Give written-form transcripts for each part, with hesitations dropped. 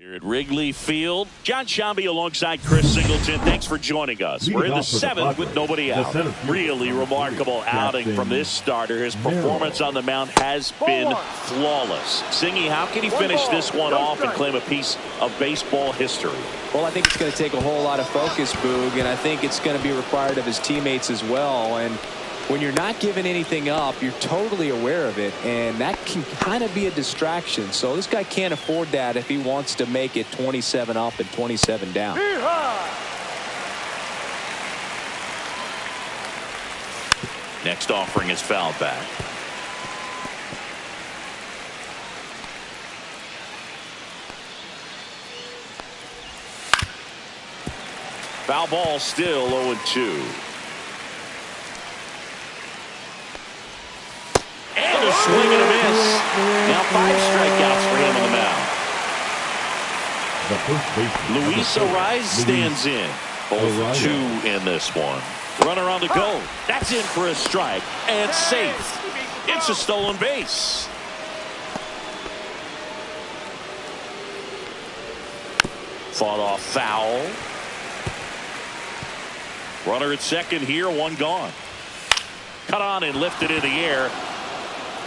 Here at Wrigley Field, John Shambi alongside Chris Singleton. Thanks for joining us. We're in the seventh with nobody out. Really remarkable outing from this starter. His performance on the mound has been flawless. Singy, how can he finish this one off and claim a piece of baseball history? Well, I think it's going to take a whole lot of focus, Boog, and I think it's going to be required of his teammates as well. And when you're not giving anything up, you're totally aware of it, and that can kind of be a distraction. So this guy can't afford that if he wants to make it 27 up and 27 down. Next offering is fouled back. Foul ball, still 0-2. And a swing and a miss. Now 5 strikeouts for him on the mound. Luis Ariz stands in. 0-2 in this one. Runner on the go. That's in for a strike and safe. It's a stolen base. Fought off foul. Runner at second here, one gone. Cut on and lifted in the air.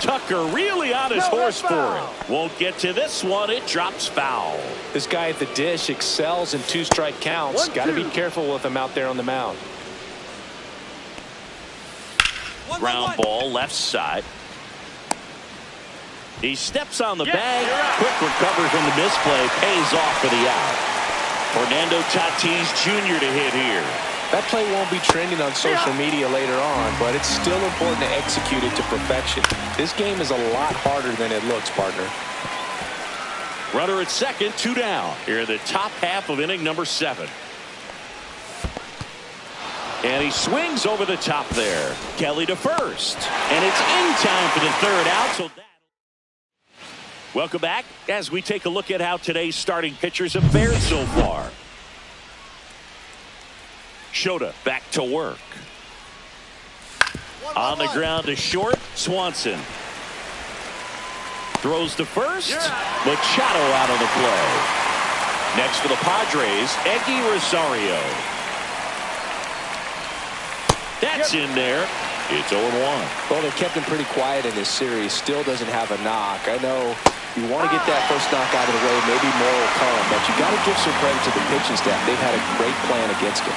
Tucker really on his horse for it. Won't get to this one. It drops foul. This guy at the dish excels in 2-strike counts. Got to be careful with him out there on the mound. Ground ball left side. He steps on the bag. Quick recovery from the misplay. Pays off for the out. Fernando Tatis Jr. to hit here. That play won't be trending on social media later on, but it's still important to execute it to perfection. This game is a lot harder than it looks, partner. Runner at second, 2 down. Here in the top half of inning number 7. And he swings over the top there. Kelly to first. And it's in time for the 3rd out. So welcome back as we take a look at how today's starting pitchers have fared so far. Shota back to work. On the ground to short. Swanson throws to first. Machado out of the play. Next for the Padres, Eggy Rosario. That's in there. It's 0-1. Well, they kept him pretty quiet in this series. Still doesn't have a knock. I know you want to get that first knock out of the way. Maybe more will come, but you got to give some credit to the pitching staff. They've had a great plan against him.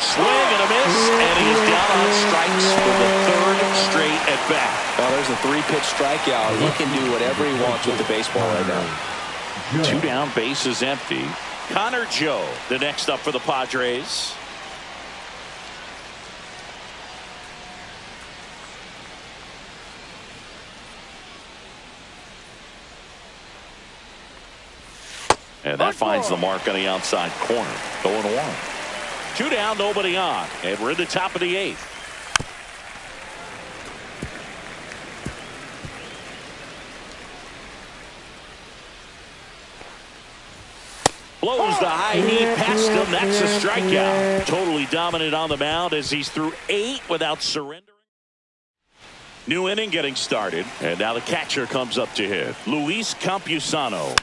Swing and a miss, and he is down on strikes for the 3rd straight at bat. Well, there's a 3-pitch strikeout. He can do whatever he wants with the baseball right now. 2 down, base is empty. Connor Joe, the next up for the Padres. And that finds the mark on the outside corner. 0-1. 2 down, nobody on. And we're in the top of the 8th. Blows the high knee past him. That's a strikeout. Totally dominant on the mound as he's through 8 without surrendering. New inning getting started. And now the catcher comes up to hit. Luis Campusano.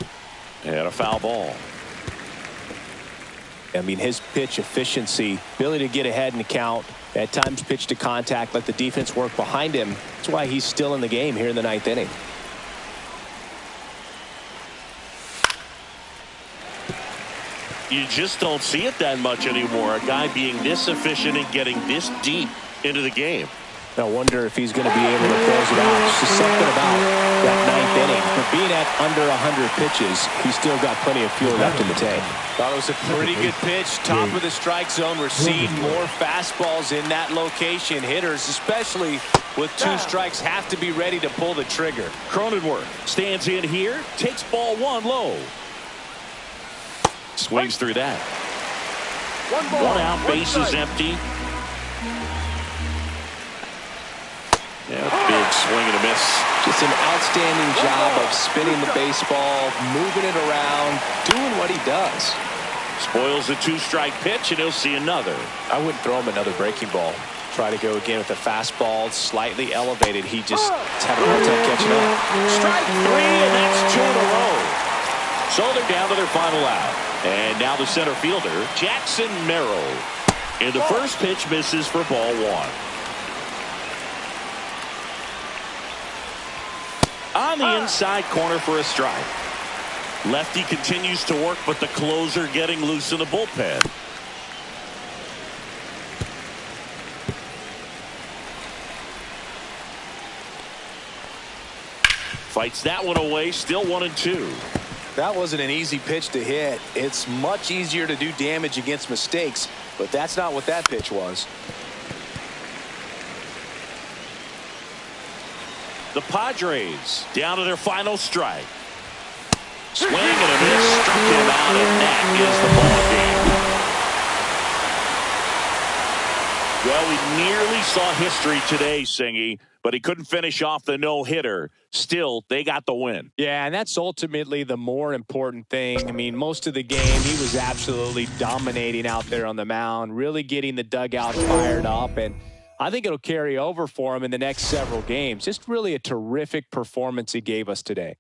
And a foul ball. I mean, his pitch efficiency, ability to get ahead in the count, at times pitch to contact, let the defense work behind him. That's why he's still in the game here in the 9th inning. You just don't see it that much anymore. A guy being this efficient and getting this deep into the game. I wonder if he's going to be able to close it out. It's just something about that 9th inning. But being at under 100 pitches, he's still got plenty of fuel left in the tank. Thought it was a pretty good pitch. Top of the strike zone. We're seeing more fastballs in that location. Hitters, especially with 2 strikes, have to be ready to pull the trigger. Cronenworth stands in here. Takes ball 1 low. Swings through that. 1 out, base is empty. Yeah, big swing and a miss. Just an outstanding job of spinning the baseball, moving it around, doing what he does. Spoils a 2-strike pitch, and he'll see another. I wouldn't throw him another breaking ball. Try to go again with the fastball, slightly elevated. He just having a hard time catching up. Strike 3, and that's 2 in a row. So they're down to their final out. And now the center fielder, Jackson Merrill. And the first pitch misses for ball one. On the inside corner for a strike. Lefty continues to work, but the closer getting loose in the bullpen. Fights that one away, still 1-2. That wasn't an easy pitch to hit. It's much easier to do damage against mistakes, but that's not what that pitch was. The Padres down to their final strike. Swing and a miss, struck him out, and that is the ball game. Well, we nearly saw history today, Singy, but he couldn't finish off the no-hitter. Still, they got the win. Yeah, and that's ultimately the more important thing. I mean, most of the game, he was absolutely dominating out there on the mound, really getting the dugout fired up, and I think it'll carry over for him in the next several games. Just really a terrific performance he gave us today.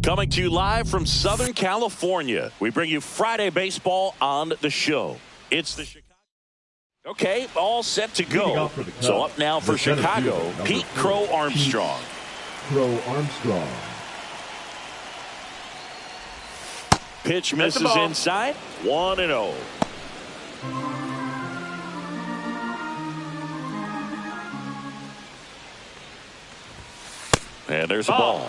Coming to you live from Southern California, we bring you Friday baseball on the show. It's the Chicago. Okay, all set to go. So up now for Chicago, Pete Crow Armstrong. Crow Armstrong. Pitch misses inside, 1-0. And there's a ball.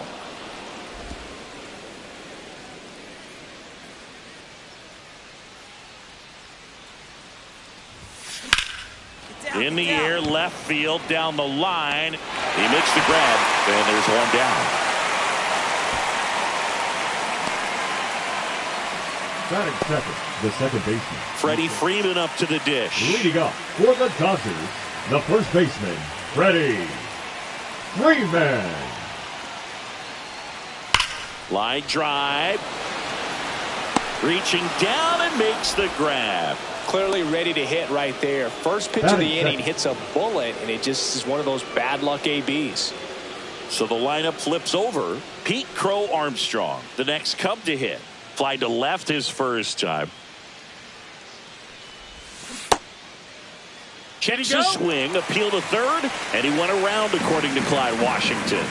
In the air, left field, down the line. He makes the grab, and there's one down. Batting second, the second baseman. Freddie Freeman up to the dish. Leading up for the Dodgers, the first baseman, Freddie Freeman. Line drive. Reaching down and makes the grab. Clearly ready to hit right there. First pitch of the inning hits a bullet, and it just is one of those bad luck ABs. So the lineup flips over. Pete Crow Armstrong, the next Cub to hit. Fly to left his first time. Checks a swing, appeal to third, and he went around according to Clyde Washington.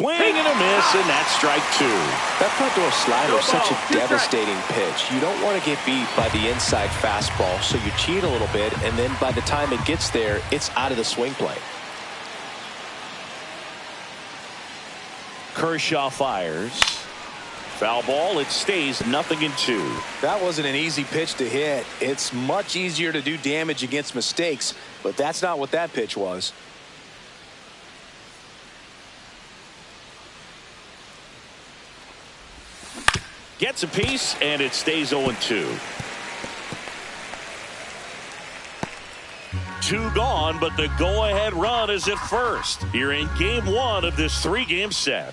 Swing and a miss, and that's strike 2. That front door slider is such a devastating pitch. You don't want to get beat by the inside fastball, so you cheat a little bit, and then by the time it gets there, it's out of the swing plane. Kershaw fires. Foul ball. It stays 0-2. That wasn't an easy pitch to hit. It's much easier to do damage against mistakes, but that's not what that pitch was. Gets a piece, and it stays 0-2. 2 gone, but the go-ahead run is at first here in Game 1 of this 3-game set.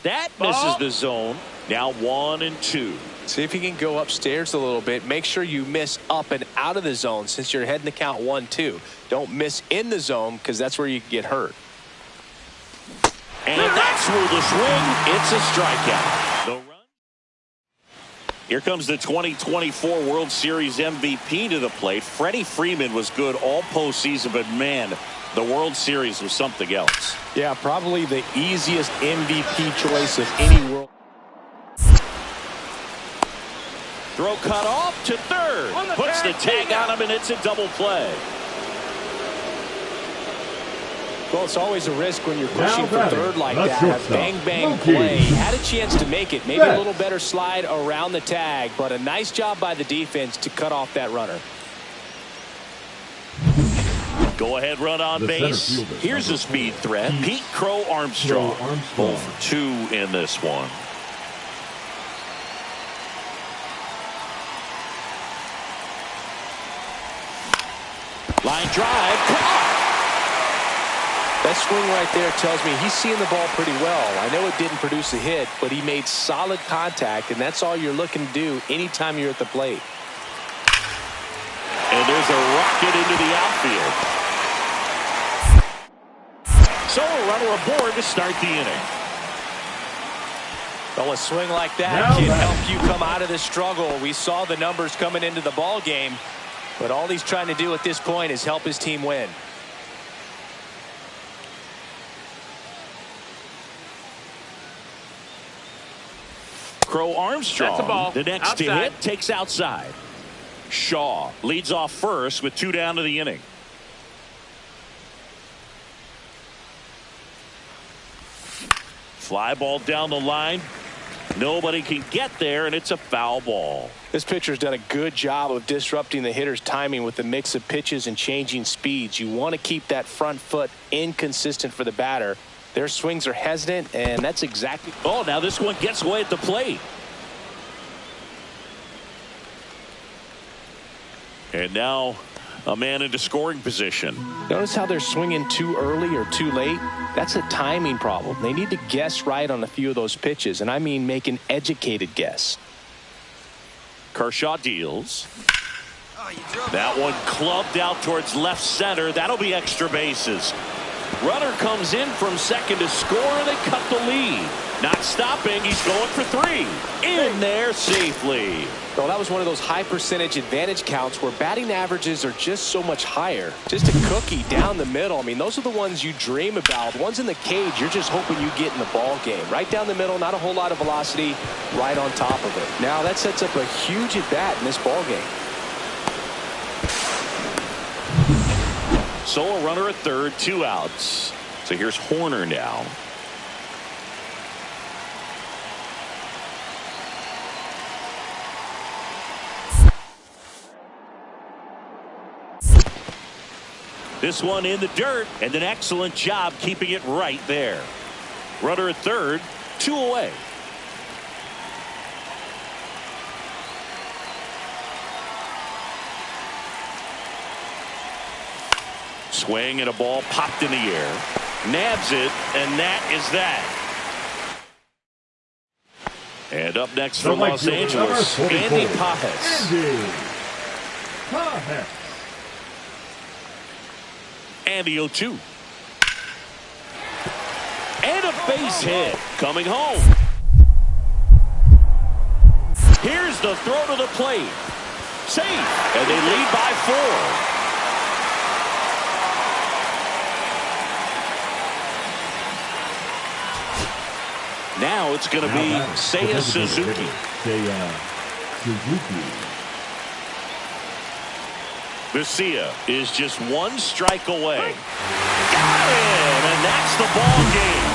That misses the zone. Now 1-2. See if you can go upstairs a little bit. Make sure you miss up and out of the zone since you're heading to count 1-2. Don't miss in the zone because that's where you can get hurt. And that's where the swing. It's a strikeout. The run. Here comes the 2024 World Series MVP to the plate. Freddie Freeman was good all postseason, but man, the World Series was something else. Yeah, probably the easiest MVP choice of any world. Throw cut off to third. Puts the tag on him, and it's a double play. Well, it's always a risk when you're pushing for third like that. A bang-bang play. Had a chance to make it. Maybe a little better slide around the tag, but a nice job by the defense to cut off that runner. Go-ahead run on base. Here's a speed threat. Pete Crow Armstrong. 0 for 2 in this one. Line drive. That swing right there tells me he's seeing the ball pretty well. I know it didn't produce a hit, but he made solid contact, and that's all you're looking to do anytime you're at the plate. And there's a rocket into the outfield. So a runner aboard to start the inning. Well, a swing like that can help you come out of this struggle. We saw the numbers coming into the ball game, but all he's trying to do at this point is help his team win. Crow Armstrong, the next to hit, takes outside. Shaw leads off first with 2 down to the inning. Fly ball down the line. Nobody can get there, and it's a foul ball. This pitcher's done a good job of disrupting the hitter's timing with the mix of pitches and changing speeds. You want to keep that front foot inconsistent for the batter. Their swings are hesitant, and that's exactly. Oh, now this one gets away at the plate. And now a man into scoring position. Notice how they're swinging too early or too late? That's a timing problem. They need to guess right on a few of those pitches, and I mean make an educated guess. Kershaw deals. That one clubbed out towards left center. That'll be extra bases. Runner comes in from second to score, and they cut the lead. Not stopping. He's going for 3. In there safely. Well, that was one of those high percentage advantage counts where batting averages are just so much higher. Just a cookie down the middle. I mean, those are the ones you dream about. The ones in the cage, you're just hoping you get in the ball game. Right down the middle, not a whole lot of velocity, right on top of it. Now that sets up a huge at bat in this ball game. So a runner at third, 2 outs. So here's Horner now. This one in the dirt, and an excellent job keeping it right there. Runner at third, 2 away. Swing and a ball popped in the air. Nabs it, and that is that. And up next from Los Angeles, Andy Pajes. And the 0-2. And a base hit coming home. Here's the throw to the plate. Safe. And they lead by 4. Now it's going to be Seiya Suzuki. Seiya is just one strike away. Got him, and that's the ball game.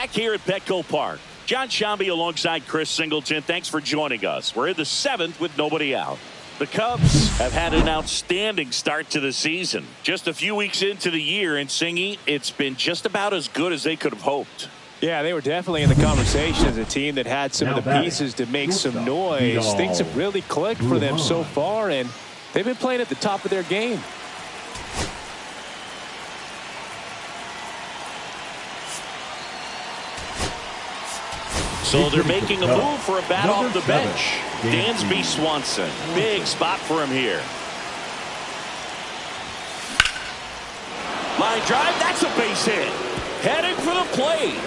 back here at Petco Park. John Shambi alongside Chris Singleton. Thanks for joining us. We're in the 7th with nobody out. The Cubs have had an outstanding start to the season. Just a few weeks into the year, and Singy, it's been just about as good as they could have hoped. Yeah, they were definitely in the conversation as a team that had some of the pieces to make some noise. Things have really clicked for them so far, and they've been playing at the top of their game. So they're making a move for a bat off the bench. Dansby Swanson. Big spot for him here. Line drive. That's a base hit. Heading for the plate.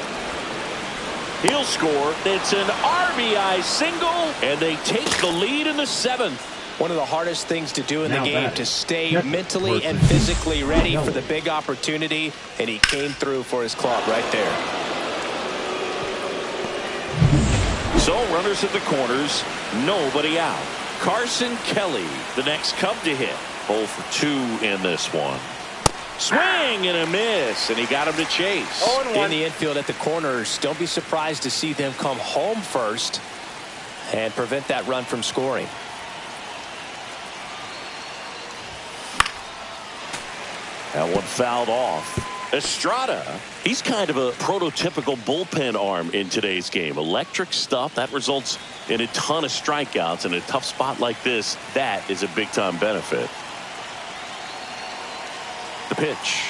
He'll score. It's an RBI single, and they take the lead in the 7th. One of the hardest things to do in the game, to stay mentally and physically ready for the big opportunity, and he came through for his club right there. So runners at the corners, nobody out. Carson Kelly, the next Cub to hit. 0 for 2 in this one. Swing and a miss, and he got him to chase. In the infield at the corners, don't be surprised to see them come home first and prevent that run from scoring. That one fouled off. Estrada, he's kind of a prototypical bullpen arm in today's game. Electric stuff that results in a ton of strikeouts. In a tough spot like this, that is a big-time benefit. The pitch.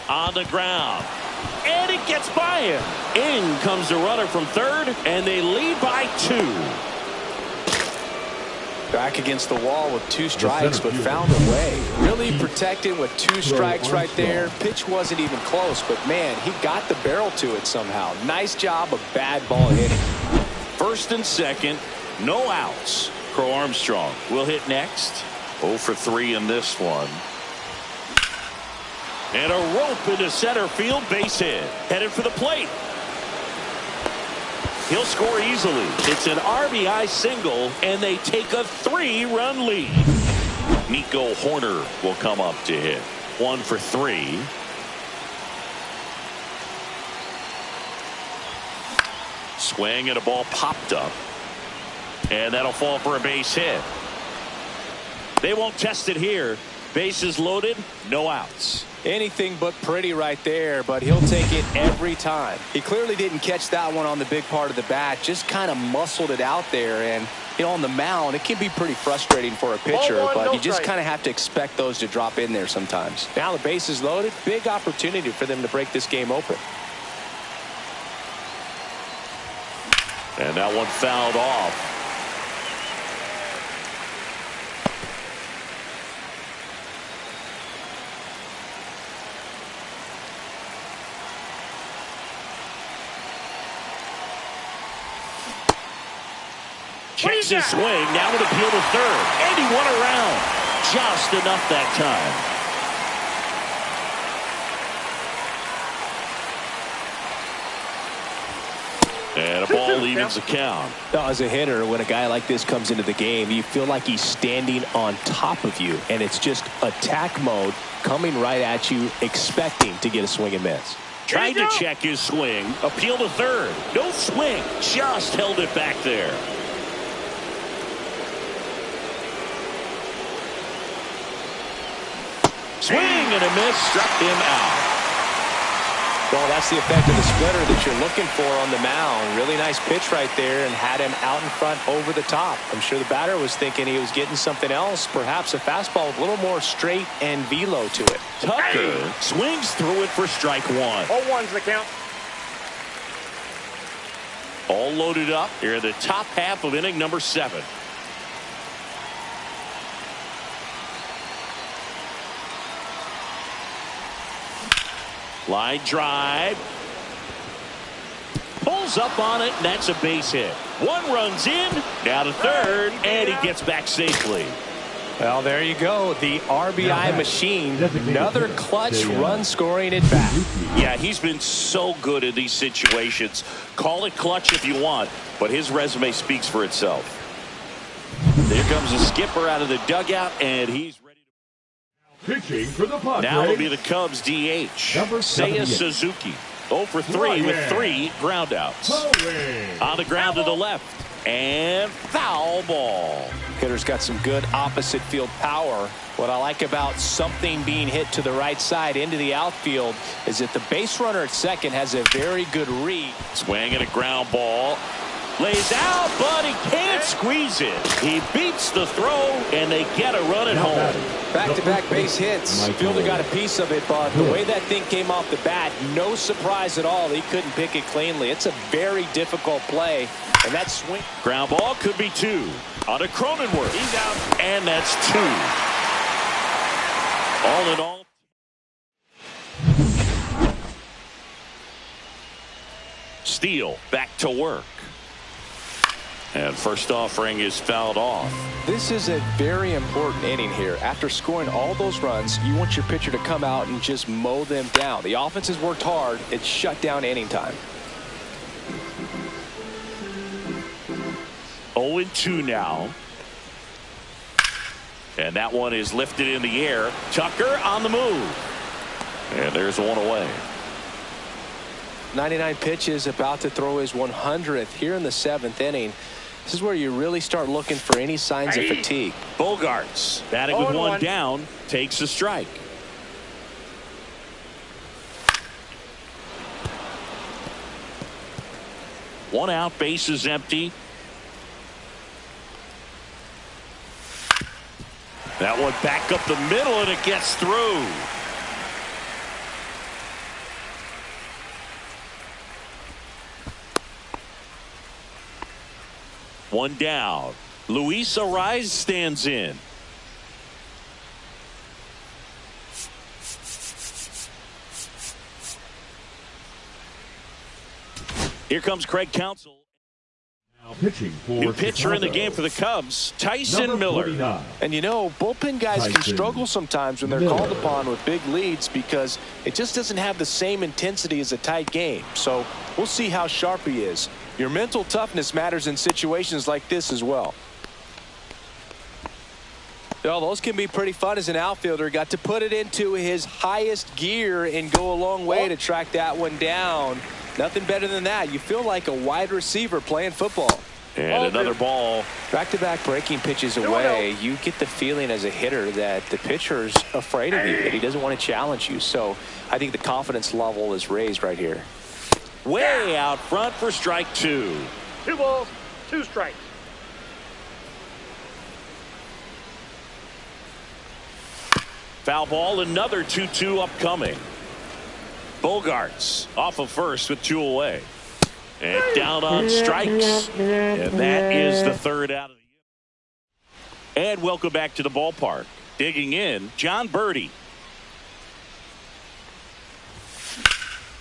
On the ground. And it gets by him. In comes the runner from third, and they lead by 2. Back against the wall with 2 strikes, but found a way. Really protected with 2 strikes right there. Pitch wasn't even close, but man, he got the barrel to it somehow. Nice job of bad ball hitting. First and second, no outs. Crow Armstrong will hit next. 0 for 3 in this one. And a rope into center field, base hit. Headed for the plate. He'll score easily. It's an RBI single, and they take a 3-run lead. Nico Horner will come up to hit. 1 for 3. Swing and a ball popped up. And that'll fall for a base hit. They won't test it here. Bases loaded, no outs. Anything but pretty right there, but he'll take it every time. He clearly didn't catch that one on the big part of the bat, just kind of muscled it out there. And, you know, on the mound, it can be pretty frustrating for a pitcher, but you just kind of have to expect those to drop in there sometimes. Now the base is loaded, big opportunity for them to break this game open. And that one fouled off. Checks his swing, now with appeal to third. And he won around. Just enough that time. And a ball evens the count. Now, as a hitter, when a guy like this comes into the game, you feel like he's standing on top of you. And it's just attack mode coming right at you, expecting to get a swing and miss. Tried to check his swing. Appeal to third. No swing. Just held it back there. Swing and a miss, struck him out. Well, that's the effect of the splitter that you're looking for on the mound. Really nice pitch right there and had him out in front over the top. I'm sure the batter was thinking he was getting something else, perhaps a fastball with a little more straight and velo to it. Tucker swings through it for strike 1. 0-1's the count. All loaded up here in the top half of inning number 7. Line drive. Pulls up on it, and that's a base hit. 1 runs in, now to third, and he gets back safely. Well, there you go. The RBI machine. Another clutch run scoring at bat. Yeah, he's been so good in these situations. Call it clutch if you want, but his resume speaks for itself. There comes the skipper out of the dugout, and he's ready to pitching for the Padres. now it'll be the Cubs DH, Seiya Suzuki. 0 for 3 with 3 groundouts. On the ground to the left. And foul ball. Hitter's got some good opposite field power. What I like about something being hit to the right side into the outfield is that the base runner at second has a very good read. Swing and a ground ball. Lays out, but he can't squeeze it. He beats the throw, and they get a run at home. Back-to-back base hits. Fielder got a piece of it, but the way that thing came off the bat, no surprise at all. He couldn't pick it cleanly. It's a very difficult play, and that swing. Ground ball could be 2 on a Cronenworth. He's out, and that's 2. All in all. Steele back to work. And first offering is fouled off. This is a very important inning here. After scoring all those runs, you want your pitcher to come out and just mow them down. The offense has worked hard. It's shut down inning time. 0-2 now. And that one is lifted in the air. Tucker on the move. And there's one away. 99 pitches, about to throw his 100th here in the 7th inning. This is where you really start looking for any signs of fatigue. Bogarts batting with one down, takes a strike. One out, base is empty. That one back up the middle, and it gets through. One down. Luis Ariz stands in. Here comes Craig Counsell. Now pitching for new pitcher Chicago. in the game for the Cubs, Tyson Miller. 49. And you know, bullpen guys can struggle sometimes when they're called upon with big leads because it just doesn't have the same intensity as a tight game. So we'll see how sharp he is. Your mental toughness matters in situations like this as well. Well, those can be pretty fun as an outfielder. Got to put it into his highest gear and go a long way to track that one down. Nothing better than that. You feel like a wide receiver playing football. And another ball. Back-to-back breaking pitches away, you get the feeling as a hitter that the pitcher's afraid of you, that he doesn't want to challenge you. So I think the confidence level is raised right here. Way out front for strike 2. 2 balls, 2 strikes. Foul ball, another 2-2 upcoming. Bogarts off of first with 2 away. And down on strikes. And that is the 3rd out of the inning. And welcome back to the ballpark. Digging in, John Birdie.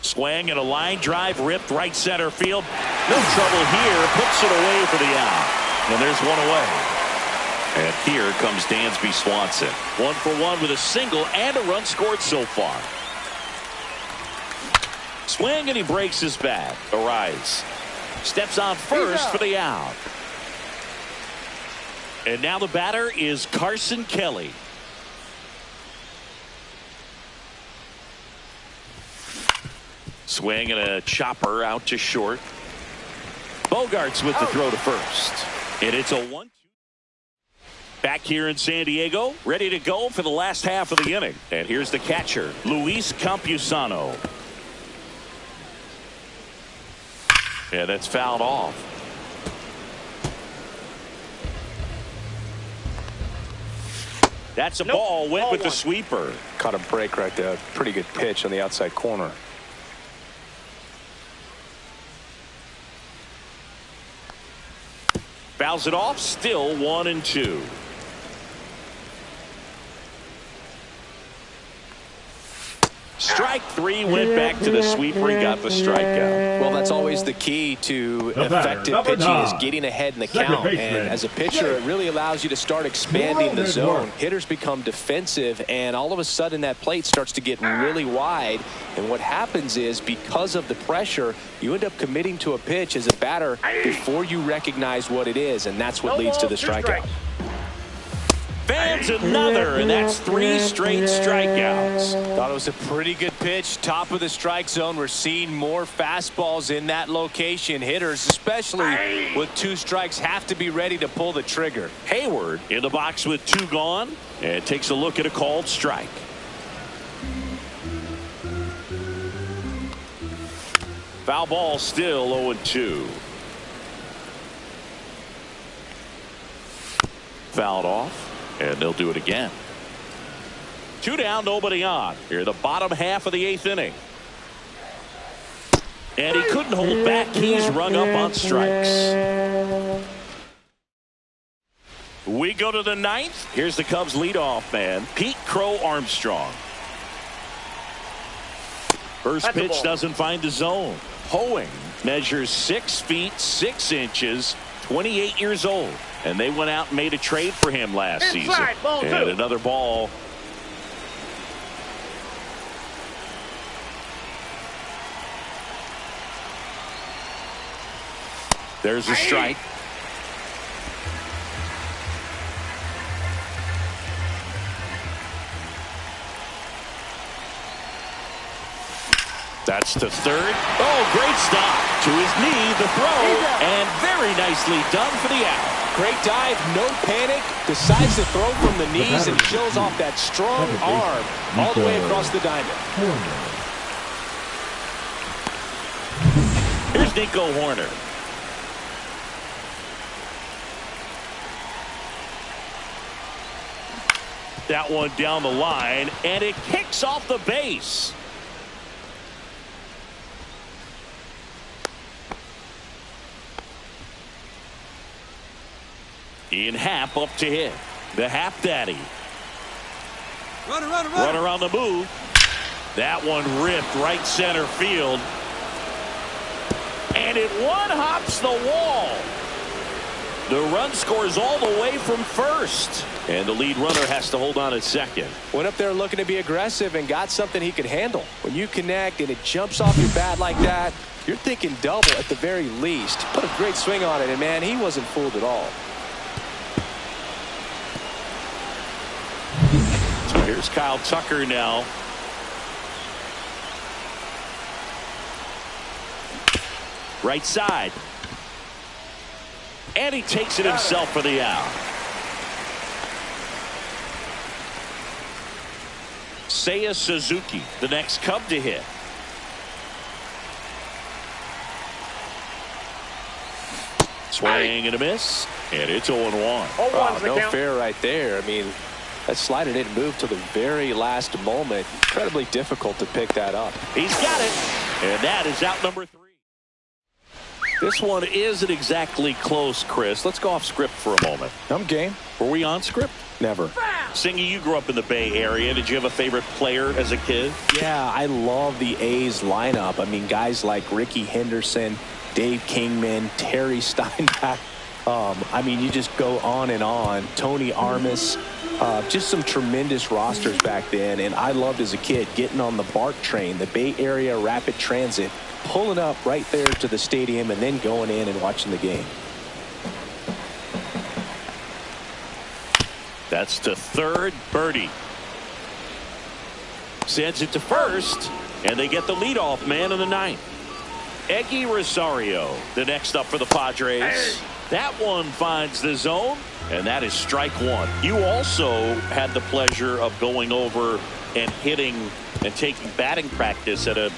Swing and a line drive ripped right center field. No trouble here. Puts it away for the out. And there's one away. And here comes Dansby Swanson. 1 for 1 with a single and a run scored so far. Swing and he breaks his bat. Ariz steps on first for the out. And now the batter is Carson Kelly. Swing and a chopper out to short. Bogarts with the throw to first. And it's a 1-2. Back here in San Diego, ready to go for the last half of the inning. And here's the catcher, Luis Campusano. Yeah, that's fouled off. That's a ball, went with the sweeper. Caught a break right there. Pretty good pitch on the outside corner. Fouls it off, still 1-2. Strike 3, went back to the sweeper. He got the strikeout. Well, that's always the key to effective pitching is getting ahead in the count. And as a pitcher, it really allows you to start expanding the zone. Hitters become defensive, and all of a sudden that plate starts to get really wide. And what happens is because of the pressure, you end up committing to a pitch as a batter before you recognize what it is, and that's what leads to the strikeout. Fans another, and that's 3 straight strikeouts. Thought it was a pretty good pitch, top of the strike zone. We're seeing more fastballs in that location. Hitters, especially with 2 strikes, have to be ready to pull the trigger. Hayward in the box with 2 gone and takes a look at a called strike. Foul ball, still 0-2. Fouled off, and they'll do it again. 2 down, nobody on. Here, the bottom half of the 8th inning. And he couldn't hold back. He's rung up on strikes. We go to the 9th. Here's the Cubs leadoff man, Pete Crow Armstrong. First pitch doesn't find the zone. Hoeing measures 6 feet 6 inches, 28 years old. And they went out and made a trade for him last season. And another ball. There's a strike. That's to third. Oh, great stop. To his knee, the throw, and very nicely done for the out. Great dive, no panic, decides to throw from the knees and shows off that strong arm all the way across the diamond. Here's Nico Horner. That one down the line, and it kicks off the base. Ian Happ up to hit. The Happ Daddy. Run around the move. That one ripped right center field. And it one-hops the wall. The run scores all the way from first. And the lead runner has to hold on at second. Went up there looking to be aggressive and got something he could handle. When you connect and it jumps off your bat like that, you're thinking double at the very least. Put a great swing on it, and man, he wasn't fooled at all. So here's Kyle Tucker now. Right side. And he takes it himself for the out. Seiya Suzuki, the next Cub to hit. Swing and a miss, and it's 0-1. Wow, no fair right there. I mean, that slider didn't move till the very last moment. Incredibly difficult to pick that up. He's got it, and that is out number 3. This one isn't exactly close, Chris. Let's go off script for a moment. I'm game. Were we on script? Never. Singy, you grew up in the Bay Area. Did you have a favorite player as a kid? Yeah, I love the A's lineup. I mean, guys like Ricky Henderson, Dave Kingman, Terry Steinbach. I mean, you just go on and on. Tony Armas. Just some tremendous rosters back then. And I loved as a kid getting on the BART train, the Bay Area Rapid Transit, pulling up right there to the stadium and then going in and watching the game. That's to third. Birdie sends it to first, and they get the leadoff man in the 9th. Eggy Rosario, the next up for the Padres. That one finds the zone, and that is strike 1. You also had the pleasure of going over and hitting and taking batting practice at a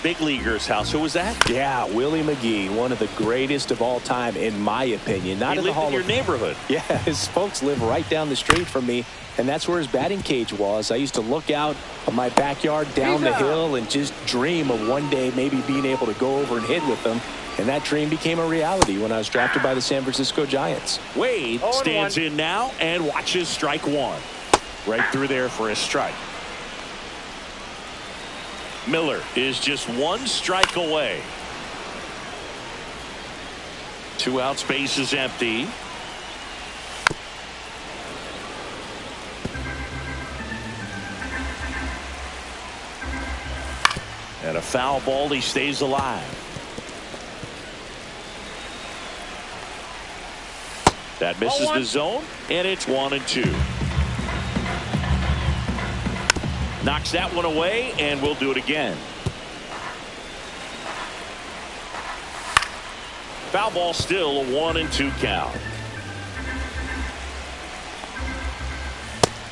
big leaguer's house. Who was that? Yeah, Willie McGee, one of the greatest of all time, in my opinion. Not he in lived the Hall in your of neighborhood. Yeah, his folks live right down the street from me, and that's where his batting cage was. I used to look out of my backyard down the hill and just dream of one day maybe being able to go over and hit with them. And that dream became a reality when I was drafted by the San Francisco Giants. Wade stands in now and watches strike 1. Right through there for a strike. Miller is just 1 strike away. 2 outs, base is empty. And a foul ball, he stays alive. That misses the zone, and it's 1-2. Knocks that one away, and we'll do it again. Foul ball, still a 1-2 count.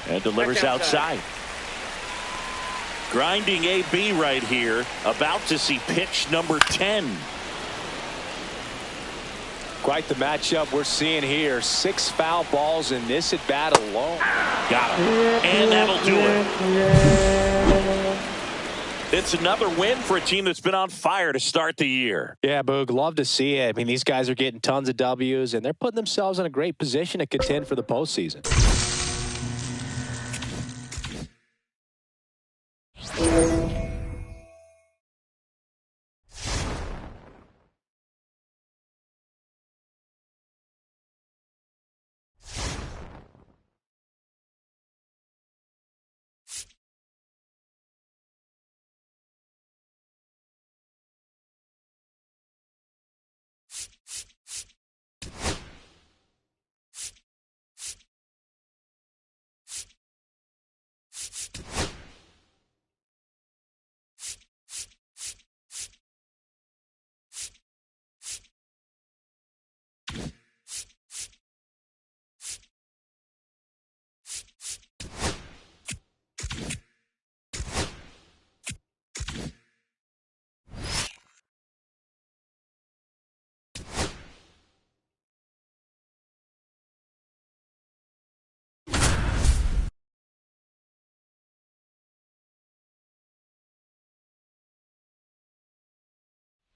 And delivers outside. Grinding AB right here. About to see pitch number 10. Quite the matchup we're seeing here. 6 foul balls in this at bat alone. Got him. And that'll do it. It's another win for a team that's been on fire to start the year. Yeah, Boog, love to see it. I mean, these guys are getting tons of W's, and they're putting themselves in a great position to contend for the postseason.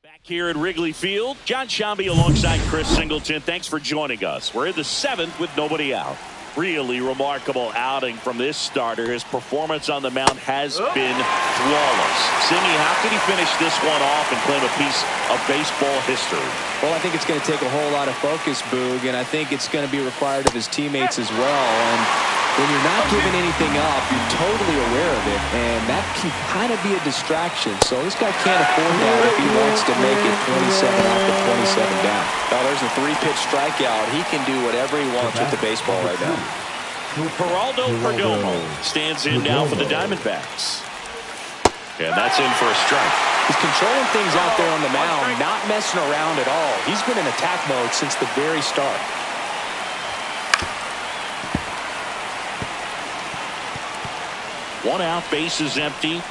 Back here at Wrigley Field, John Shambi alongside Chris Singleton. Thanks for joining us. We're in the 7th with nobody out. Really remarkable outing from this starter. His performance on the mound has been flawless. Singy, how can he finish this one off and claim a piece of baseball history? Well, I think it's going to take a whole lot of focus, Boog, and I think it's going to be required of his teammates as well. And when you're not giving anything up, you're totally aware of it, and that can kind of be a distraction. So this guy can't afford that if he wants to make it 27 up and 27 down. Now, there's a 3-pitch strikeout. He can do whatever he wants with the baseball right now. Geraldo Perdomo stands in now for the Diamondbacks. And that's in for a strike. He's controlling things out there on the mound, not messing around at all. He's been in attack mode since the very start. One out, base is empty.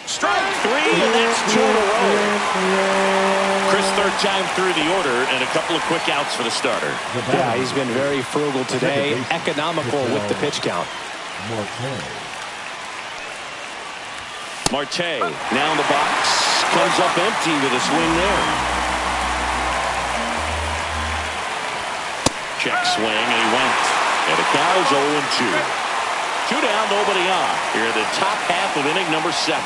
Strike 3, and that's 2 in a row. Chris, third time through the order, and a couple of quick outs for the starter. Yeah, he's been very frugal today, economical with the pitch count. Marte now in the box, comes up empty with a swing there. Check swing, and he went. And the count is 0-2. 2 down, nobody on. Here in the top half of inning number 7.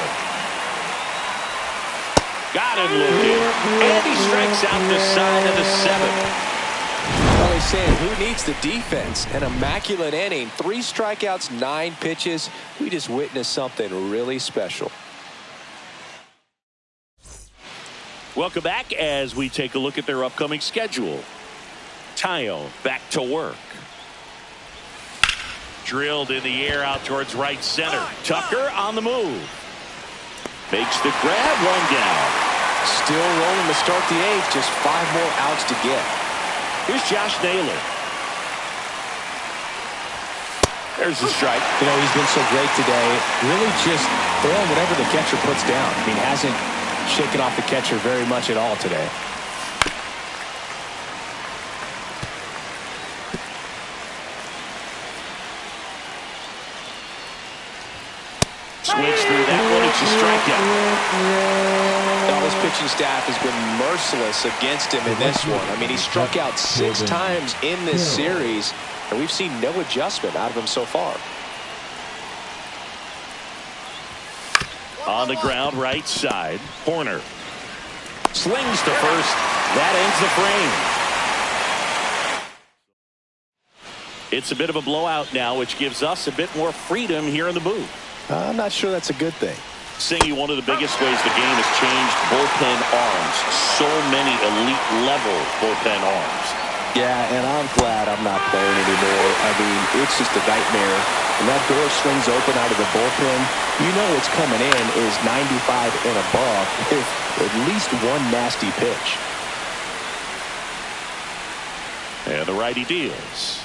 Got him looking. And he strikes out the side of the 7th. Well, he's saying, who needs the defense? An immaculate inning. 3 strikeouts, 9 pitches. We just witnessed something really special. Welcome back as we take a look at their upcoming schedule. Tayo back to work. Drilled in the air out towards right center. Tucker on the move. Makes the grab, 1 down. Still rolling to start the 8th. Just 5 more outs to get. Here's Josh Naylor. There's the strike. You know, he's been so great today. Really just throwing whatever the catcher puts down. I mean, hasn't shaken off the catcher very much at all today. Swings through that one. It's a strikeout. Now, this pitching staff has been merciless against him in this one. I mean, he struck out 6 times in this series, and we've seen no adjustment out of him so far. On the ground, right side. Horner slings to first. That ends the frame. It's a bit of a blowout now, which gives us a bit more freedom here in the booth. I'm not sure that's a good thing. Singy, one of the biggest ways the game has changed bullpen arms. So many elite level bullpen arms. Yeah, and I'm glad I'm not playing anymore. I mean, it's just a nightmare. When that door swings open out of the bullpen, you know what's coming in is 95 and above with at least one nasty pitch. And the righty deals.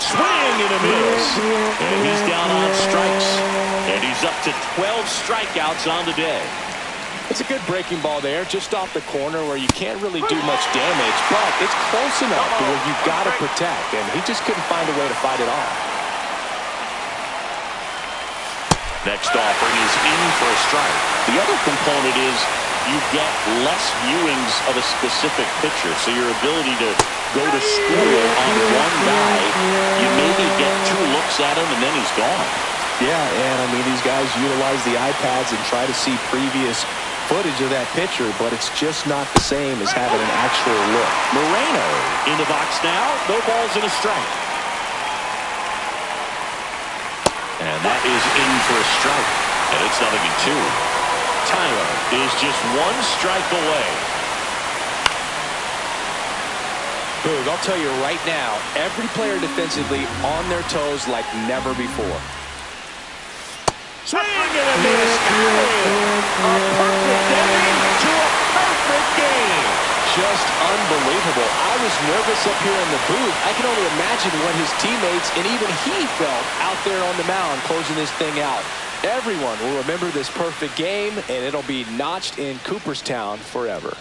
Swing and a miss. And he's down on strikes. And he's up to 12 strikeouts on the day. It's a good breaking ball there, just off the corner where you can't really do much damage, but it's close enough to where you've got to protect, and he just couldn't find a way to fight it off. Next offering is in for a strike. The other component is you get less viewings of a specific pitcher, so your ability to go to school on one guy, you maybe get 2 looks at him and then he's gone. Yeah, and I mean, these guys utilize the iPads and try to see previous footage of that pitcher, but it's just not the same as having an actual look. Moreno in the box now. No balls and a strike. And that is in for a strike. And it's 0-2. Tyler is just 1 strike away. Boog, I'll tell you right now, every player defensively on their toes like never before. Swing and a miss. A perfect ending to a perfect game. Just unbelievable. I was nervous up here in the booth. I can only imagine what his teammates and even he felt out there on the mound closing this thing out. Everyone will remember this perfect game, and it'll be notched in Cooperstown forever.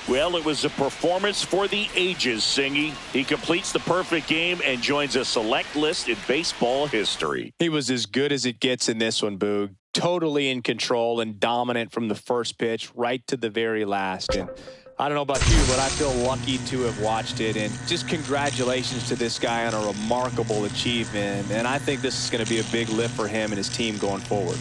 Well, it was a performance for the ages, Singy. He completes the perfect game and joins a select list in baseball history. He was as good as it gets in this one, Boog. Totally in control and dominant from the first pitch right to the very last. And I don't know about you, but I feel lucky to have watched it. And just congratulations to this guy on a remarkable achievement. And I think this is going to be a big lift for him and his team going forward.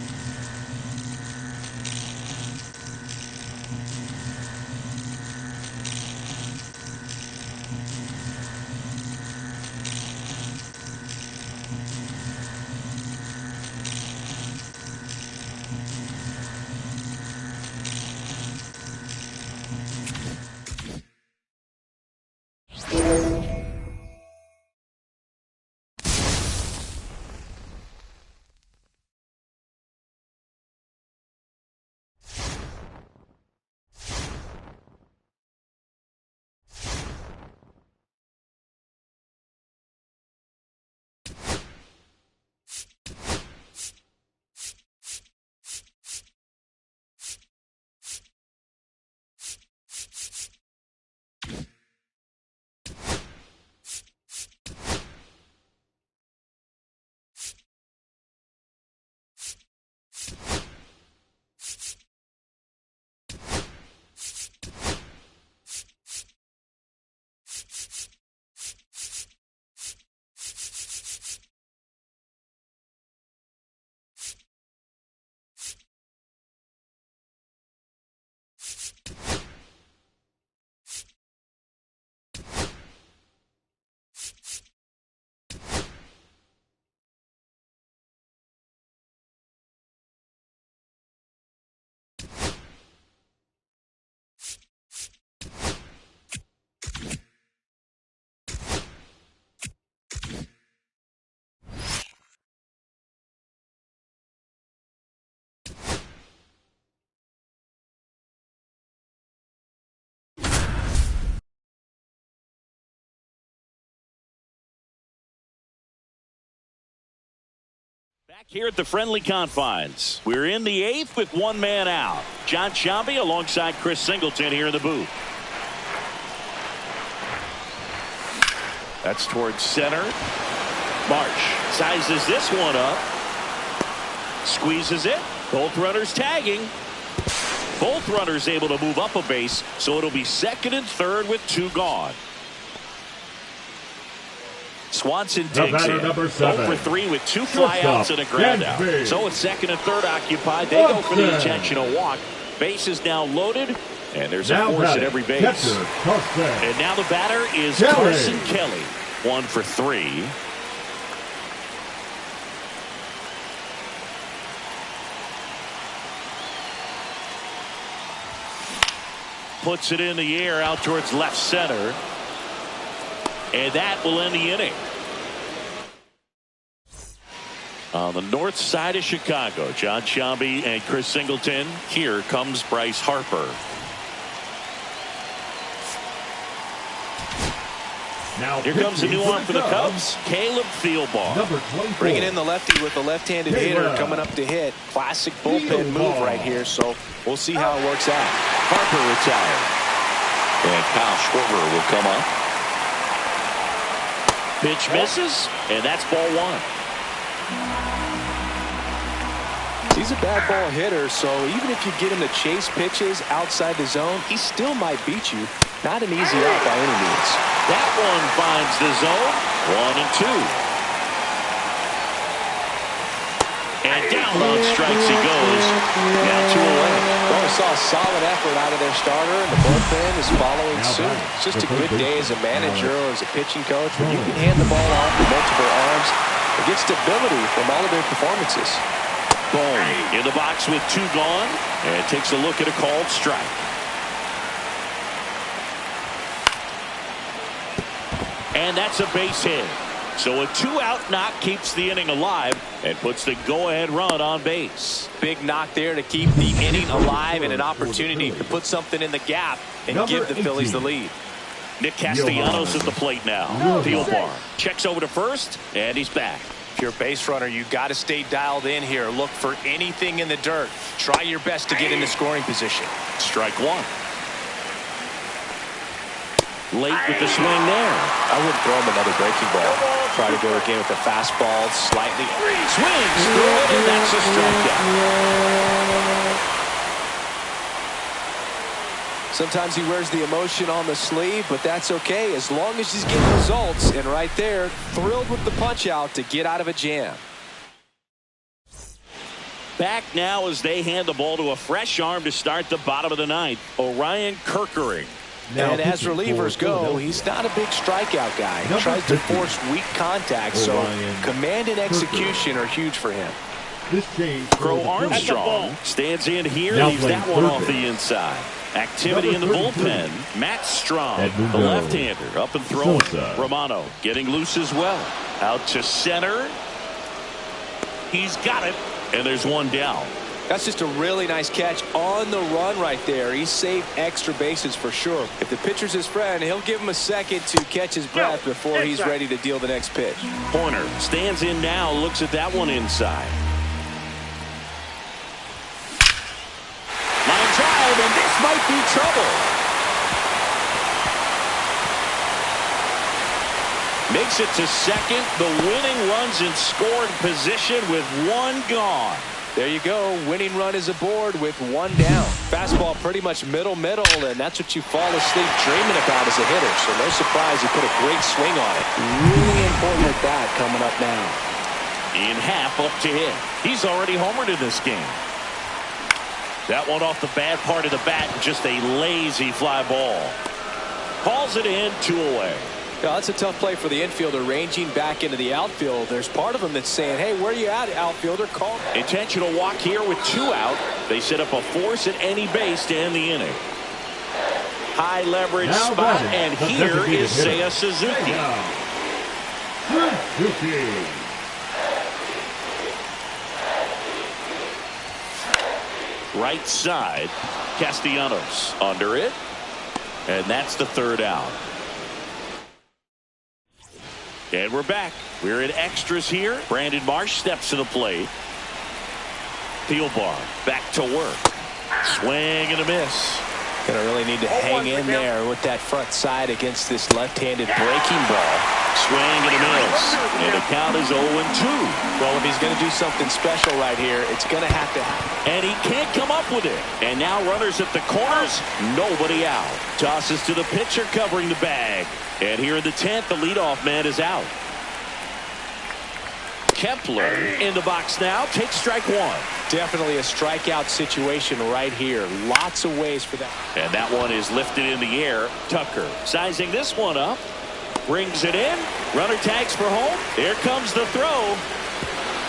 Back here at the friendly confines. We're in the 8th with 1 man out. John Sciambi alongside Chris Singleton here in the booth. That's towards center. Marsh sizes this one up. Squeezes it. Both runners tagging. Both runners able to move up a base, so it'll be 2nd and 3rd with 2 gone. Swanson digs in. 0 for 3 with 2 flyouts and a ground out. So with 2nd and 3rd occupied, they go for the intentional walk. Base is now loaded. And there's a force at every base. And now the batter is Carson Kelly. 1 for 3. Puts it in the air out towards left center. And that will end the inning. On the north side of Chicago, John Sciambi and Chris Singleton. Here comes Bryce Harper. Now here comes a new arm for the Cubs, Caleb Thielbar. Bringing in the lefty with the left-handed hitter coming up to hit. Classic bullpen move right here, so we'll see how it works out. Harper retired. And Kyle Schwarber will come up. Pitch misses, and that's ball 1. He's a bad ball hitter, so even if you get him to chase pitches outside the zone, he still might beat you. Not an easy out by any means. That one finds the zone. 1 and 2. And down on strikes he goes. Now 2 away. Well, we saw a solid effort out of their starter, and the bullpen is following suit. It's just a good day as a manager or as a pitching coach when you can hand the ball off with multiple arms and get stability from all of their performances. Boom. In the box with 2 gone, and takes a look at a called strike. And that's a base hit. So a 2-out knock keeps the inning alive and puts the go-ahead run on base. Big knock there to keep the inning alive and an opportunity to put something in the gap and give the Phillies the lead. Nick Castellanos at the plate now. Thielbar checks over to first, and he's back. If you're a base runner, you've got to stay dialed in here. Look for anything in the dirt. Try your best to get into scoring position. Strike 1. Late with the swing there. I wouldn't throw him another breaking ball. Try to go again with the fastball slightly. Swings through it, and that's a strikeout. Sometimes he wears the emotion on the sleeve, but that's okay as long as he's getting results. And right there, thrilled with the punch out to get out of a jam. Back now as they hand the ball to a fresh arm to start the bottom of the 9th. Orion Kerkering. And as relievers go, he's not a big strikeout guy. He tries to force weak contact, so command and execution are huge for him. Crow Armstrong stands in here, leaves that one off the inside. Activity in the bullpen. Matt Strong, the left-hander, up and throwing. Romano getting loose as well. Out to center. He's got it, and there's one down. That's just a really nice catch on the run right there. He saved extra bases for sure. If the pitcher's his friend, he'll give him a second to catch his breath before he's ready to deal the next pitch. Horner stands in now, looks at that one inside. Line drive, and this might be trouble. Makes it to second. The winning run's in scoring position with 1 gone. There you go. Winning run is aboard with 1 down. Fastball pretty much middle, and that's what you fall asleep dreaming about as a hitter. So no surprise he put a great swing on it. Really important at that coming up now. In half up to hit. He's already homered in this game. That one off the bad part of the bat, just a lazy fly ball. Calls it in, 2 away. Yeah, that's a tough play for the infielder ranging back into the outfield. There's part of him that's saying, hey, where are you at, outfielder? Call. Intentional walk here with 2 out. They set up a force at any base to end the inning. High leverage spot, and here is Seiya Suzuki. Right side, Castellanos under it, and that's the 3rd out. And we're back. We're in extras here. Brandon Marsh steps to the plate. Thielbar back to work. Swing and a miss. Gonna really need to hang in there with that front side against this left-handed breaking ball. Swing and a miss. And the count is 0-2. Well, if he's going to do something special right here, it's going to have to happen. And he can't come up with it. And now runners at the corners, nobody out. Tosses to the pitcher covering the bag. And here in the 10th, the leadoff man is out. Kepler in the box now. Takes strike one. Definitely a strikeout situation right here. Lots of ways for that. And that one is lifted in the air. Tucker sizing this one up. Brings it in. Runner tags for home. Here comes the throw.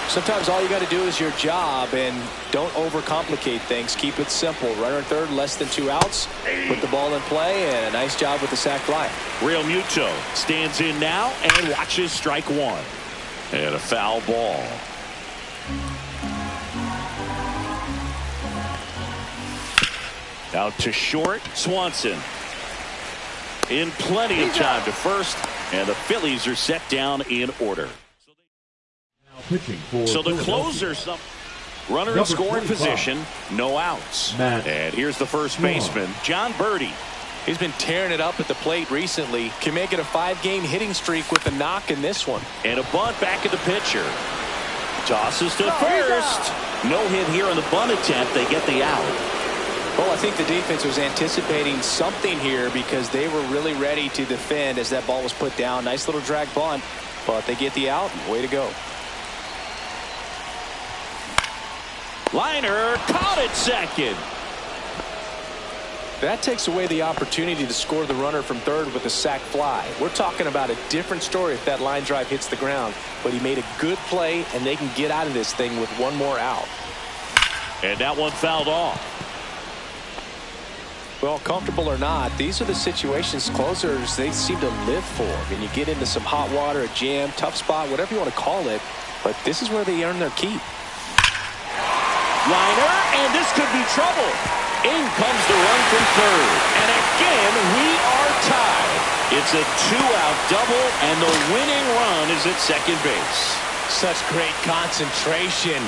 Sometimes all you got to do is your job, and don't overcomplicate things. Keep it simple. Runner at third, less than 2 outs. Put the ball in play, and a nice job with the sac fly. Real Muto stands in now and watches strike one. And a foul ball. Out to short. Swanson. In plenty of time to first. And the Phillies are set down in order. So the closer, runner in scoring position, no outs. And here's the first baseman, John Birdie. He's been tearing it up at the plate recently. Can make it a 5-game hitting streak with a knock in this one. And a bunt back at the pitcher. Tosses to first. No hit here on the bunt attempt. They get the out. Well, I think the defense was anticipating something here because they were really ready to defend as that ball was put down. Nice little drag bunt, but they get the out. Way to go. Liner caught at second. That takes away the opportunity to score the runner from third with a sac fly. We're talking about a different story if that line drive hits the ground. But he made a good play, and they can get out of this thing with one more out. And that one fouled off. Well, comfortable or not, these are the situations closers they seem to live for. I mean, you get into some hot water, a jam, tough spot, whatever you want to call it. But this is where they earn their keep. Liner, and this could be trouble. In comes the run from third. And again, we are tied. It's a 2-out double, and the winning run is at second base. Such great concentration.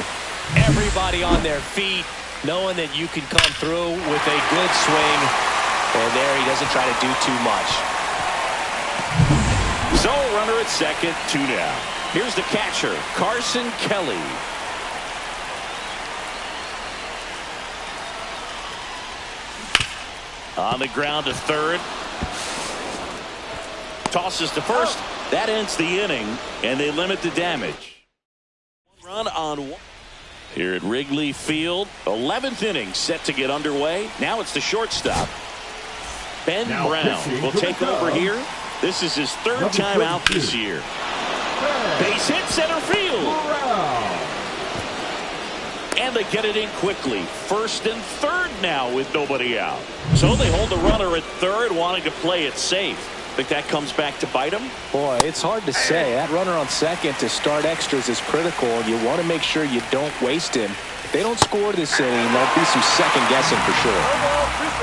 Everybody on their feet, knowing that you can come through with a good swing. And there he doesn't try to do too much. So runner at second, 2 down. Here's the catcher, Carson Kelly. On the ground to third. Tosses to first. That ends the inning, and they limit the damage. Run on one. Here at Wrigley Field, 11th inning set to get underway. Now it's the shortstop. Ben Brown will take over here. This is his third time out this year. Base hit center field. And they get it in quickly. First and third now with nobody out. So they hold the runner at third, wanting to play it safe. Think that comes back to bite him? Boy, it's hard to say. That runner on second to start extras is critical, and you want to make sure you don't waste him. If they don't score this inning, there'll be some second guessing for sure.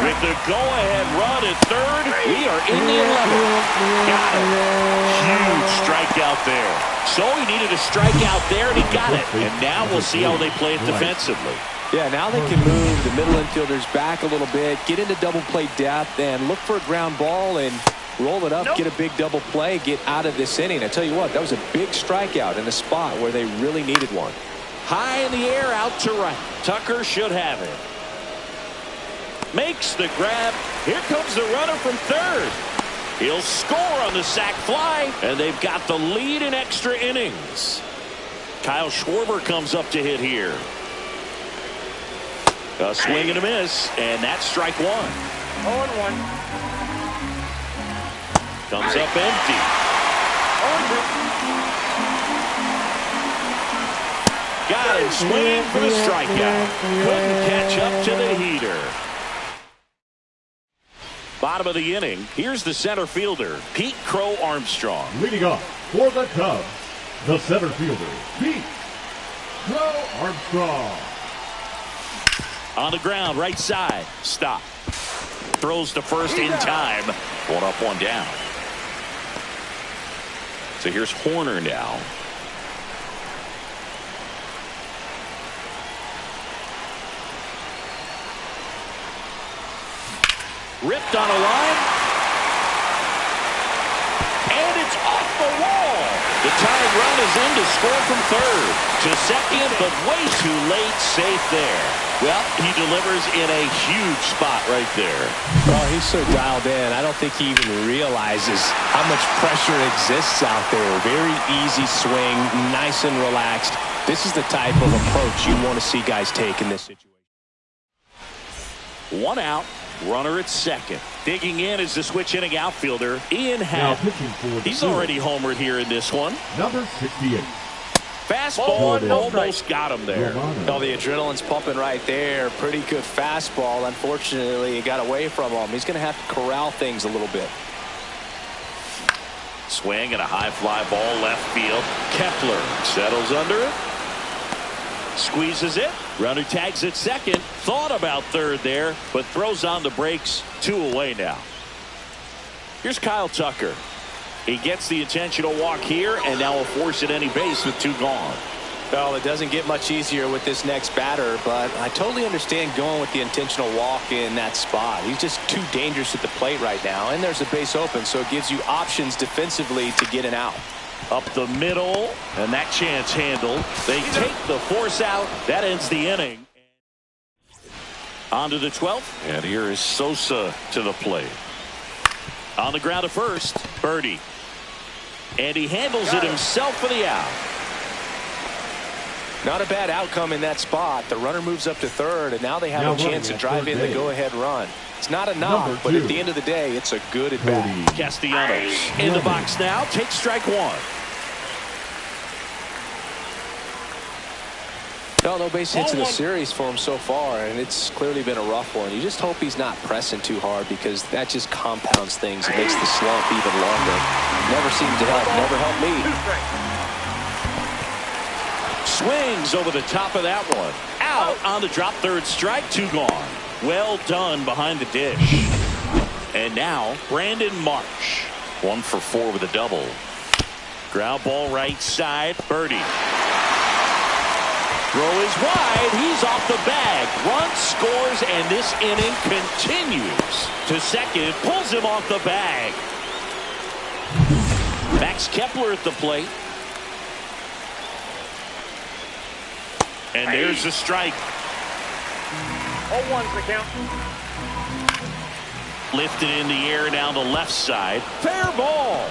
With the go-ahead run at third, we are in the 11th. Got it. Huge strikeout there. So he needed a strikeout there, and he got it. And now we'll see how they play it defensively. Yeah, now they can move the middle infielders back a little bit, get into double play depth, and look for a ground ball and roll it up, get a big double play, get out of this inning. I tell you what, that was a big strikeout in a spot where they really needed one. High in the air, out to right. Tucker should have it. Makes the grab. Here comes the runner from third. He'll score on the sac fly, and they've got the lead in extra innings. Kyle Schwarber comes up to hit here. A swing and a miss, and that's strike one. 0-1. Comes up empty. 0-2. Got him swinging for the strikeout. Couldn't catch up to the heater. Bottom of the inning. Here's the center fielder, Pete Crow Armstrong. Leading off for the Cubs, the center fielder, Pete Crow Armstrong. On the ground, right side. Stop. Throws to first in time. One up, one down. So here's Horner now. Ripped on a line. And it's off the wall. The tying run is in to score from third. To second, but way too late. Safe there. Well, he delivers in a huge spot right there. Oh, he's so dialed in. I don't think he even realizes how much pressure exists out there. Very easy swing, nice and relaxed. This is the type of approach you want to see guys take in this situation. One out. Runner at second. Digging in is the switch hitting outfielder, Ian Happ. He's already homered here in this one. Number 68. Fastball almost got him there. Oh, the adrenaline's pumping right there. Pretty good fastball. Unfortunately, it got away from him. He's going to have to corral things a little bit. Swing and a high fly ball left field. Kepler settles under it. Squeezes it. Runner tags at second. Thought about third there, but throws on the brakes. 2 away now. Here's Kyle Tucker. He gets the intentional walk here, and now will force at any base with 2 gone. Well, it doesn't get much easier with this next batter, but I totally understand going with the intentional walk in that spot. He's just too dangerous at the plate right now, and there's a base open, so it gives you options defensively to get an out. Up the middle, and that chance handled. They take the force out. That ends the inning. On to the 12th, and here is Sosa to the plate. On the ground to first, Birdie. And he handles it himself for the out. Not a bad outcome in that spot. The runner moves up to third, and now they have a chance to drive in the go-ahead run. It's not a knock, but at the end of the day, it's a good at bat. Castellanos in the box now. Takes strike 1. No base hits in the series for him so far, and it's clearly been a rough one. You just hope he's not pressing too hard, because that just compounds things. It makes the slump even longer. Never seemed to help. Never helped me. Swings over the top of that one. Out on the drop, third strike, 2 gone. Well done behind the dish. And now Brandon Marsh. 1 for 4 with a double. Ground ball right side. Birdie. Throw is wide. He's off the bag. Run scores, and this inning continues. To second, pulls him off the bag. Max Kepler at the plate. And there's the strike. 0-1's the count. Lifted in the air down the left side. Fair ball.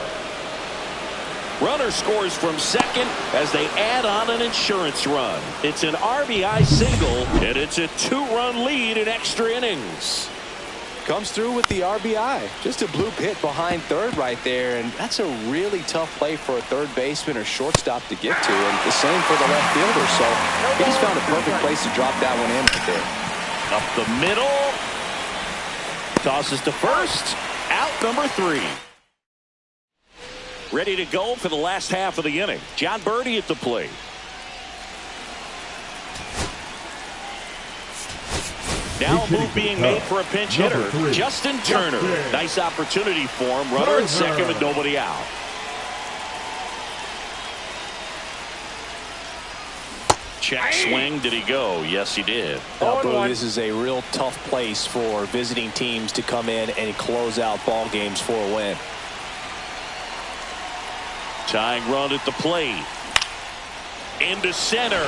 Runner scores from second as they add on an insurance run. It's an RBI single, and it's a 2-run lead in extra innings. Comes through with the RBI. Just a bloop hit behind third right there, and that's a really tough play for a third baseman or shortstop to get to, and the same for the left fielder. So he just found a perfect place to drop that one in right there. Up the middle. Tosses to first. Out number 3. Ready to go for the last half of the inning. John Birdie at the plate. Now a move being made for a pinch hitter. Justin Turner. Nice opportunity for him. Runner at second with nobody out. Check swing. Did he go? Yes, he did. This is a real tough place for visiting teams to come in and close out ball games for a win. Tying run at the plate. Into center.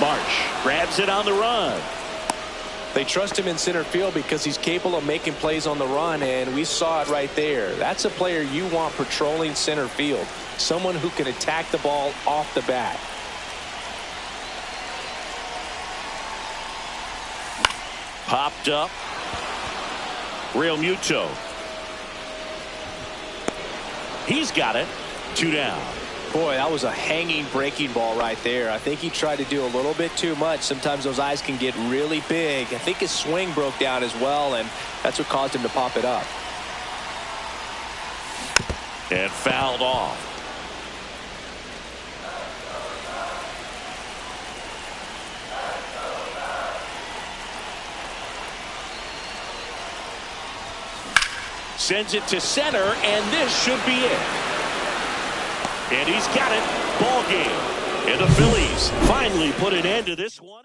Marsh grabs it on the run. They trust him in center field because he's capable of making plays on the run, and we saw it right there. That's a player you want patrolling center field. Someone who can attack the ball off the bat. Popped up. Real Muto. He's got it. 2 down. Boy, that was a hanging breaking ball right there. I think he tried to do a little bit too much. Sometimes those eyes can get really big. I think his swing broke down as well, and that's what caused him to pop it up. And fouled off. Sends it to center, and this should be it. And he's got it. Ball game. And the Phillies finally put an end to this one.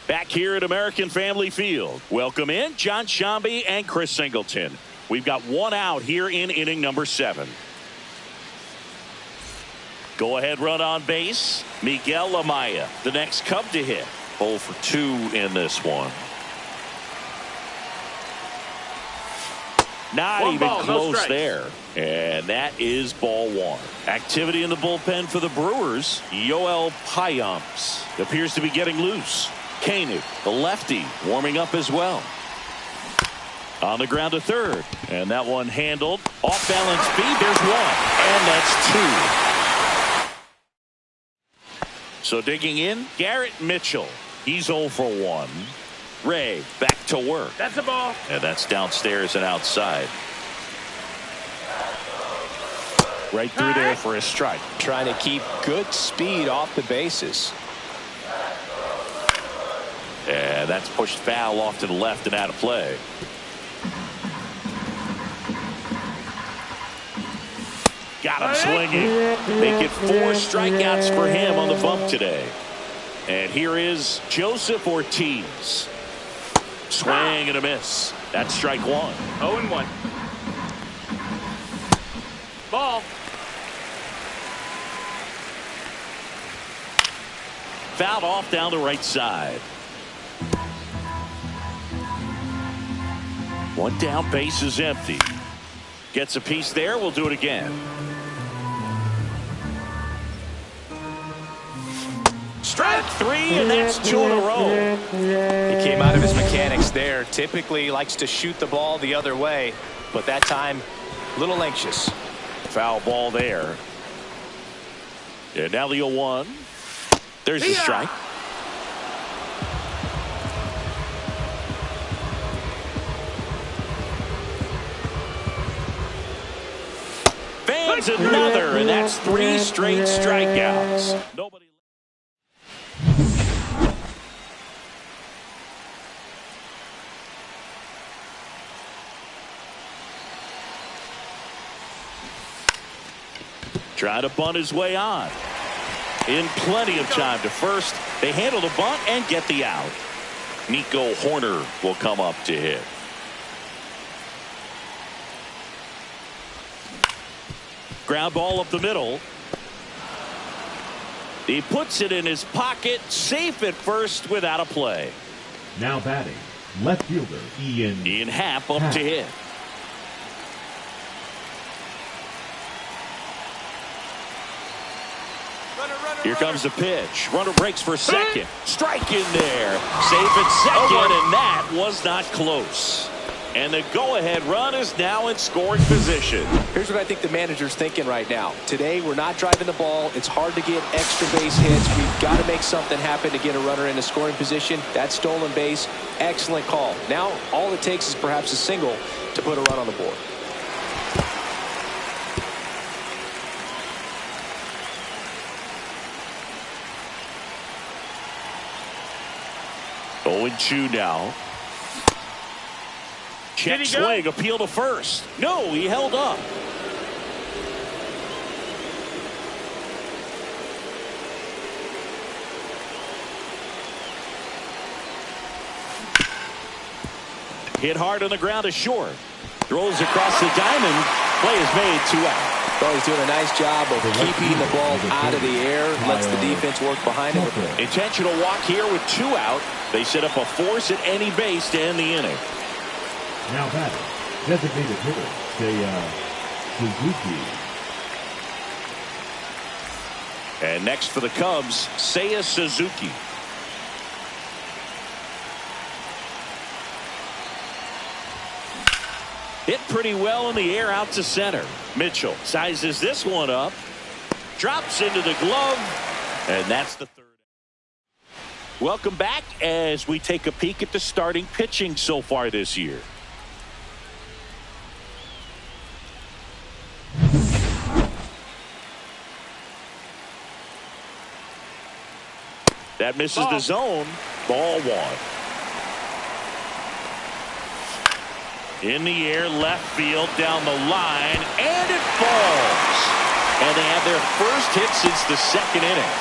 Back here at American Family Field. Welcome in John Shambi and Chris Singleton. We've got one out here in inning number 7. Go ahead run on base. Miguel Amaya, the next Cub to hit. 0 for 2 in this one. Not One even ball, no close strikes. there. And that is ball 1. Activity in the bullpen for the Brewers. Yoel Payamps appears to be getting loose. Koenig, the lefty, warming up as well. On the ground to third. And that one handled. Off balance speed. There's 1. And that's 2. So digging in, Garrett Mitchell. He's 0 for 1. Ray back to work. That's a ball. And that's downstairs and outside. Right through there for a strike. Trying to keep good speed off the bases. And that's pushed foul off to the left and out of play. Got him swinging. Make it 4 strikeouts for him on the bump today. And here is Joseph Ortiz. Swing and a miss. That's strike 1. 0-1. Ball. Fouled off down the right side. 1 down, base is empty. Gets a piece there. We'll do it again. Strike 3, and that's 2 in a row. He came out of his mechanics there. Typically likes to shoot the ball the other way, but that time a little anxious. Foul ball there. And now the 0-1. There's the strike. Fans another, and that's 3 straight strikeouts. Nobody. Trying to bunt his way on. In plenty of time to first. They handle the bunt and get the out. Nico Horner will come up to hit. Ground ball up the middle. He puts it in his pocket, safe at first without a play. Now batting, left fielder Ian Happ up to hit. Here comes the pitch. Runner breaks for second. Strike in there. Safe at second, and that was not close. And the go-ahead run is now in scoring position. Here's what I think the manager's thinking right now. Today, we're not driving the ball. It's hard to get extra base hits. We've got to make something happen to get a runner in a scoring position. That stolen base, excellent call. Now, all it takes is perhaps a single to put a run on the board. Oh, 0-2 now. Check swing, appeal to first. No, he held up. Hit hard on the ground to short. Throws across the diamond. Play is made, 2 out. Well, he's doing a nice job of keeping the ball out of the air. Lets the defense work behind him. Intentional walk here with 2 out. They set up a force at any base to end the inning. Now batting, designated hitter, Suzuki. And next for the Cubs, Seiya Suzuki. Hit pretty well in the air out to center. Mitchell sizes this one up. Drops into the glove. And that's the third. Welcome back as we take a peek at the starting pitching so far this year. That misses the zone. Ball 1. In the air, left field, down the line, and it falls. And they have their first hit since the 2nd inning.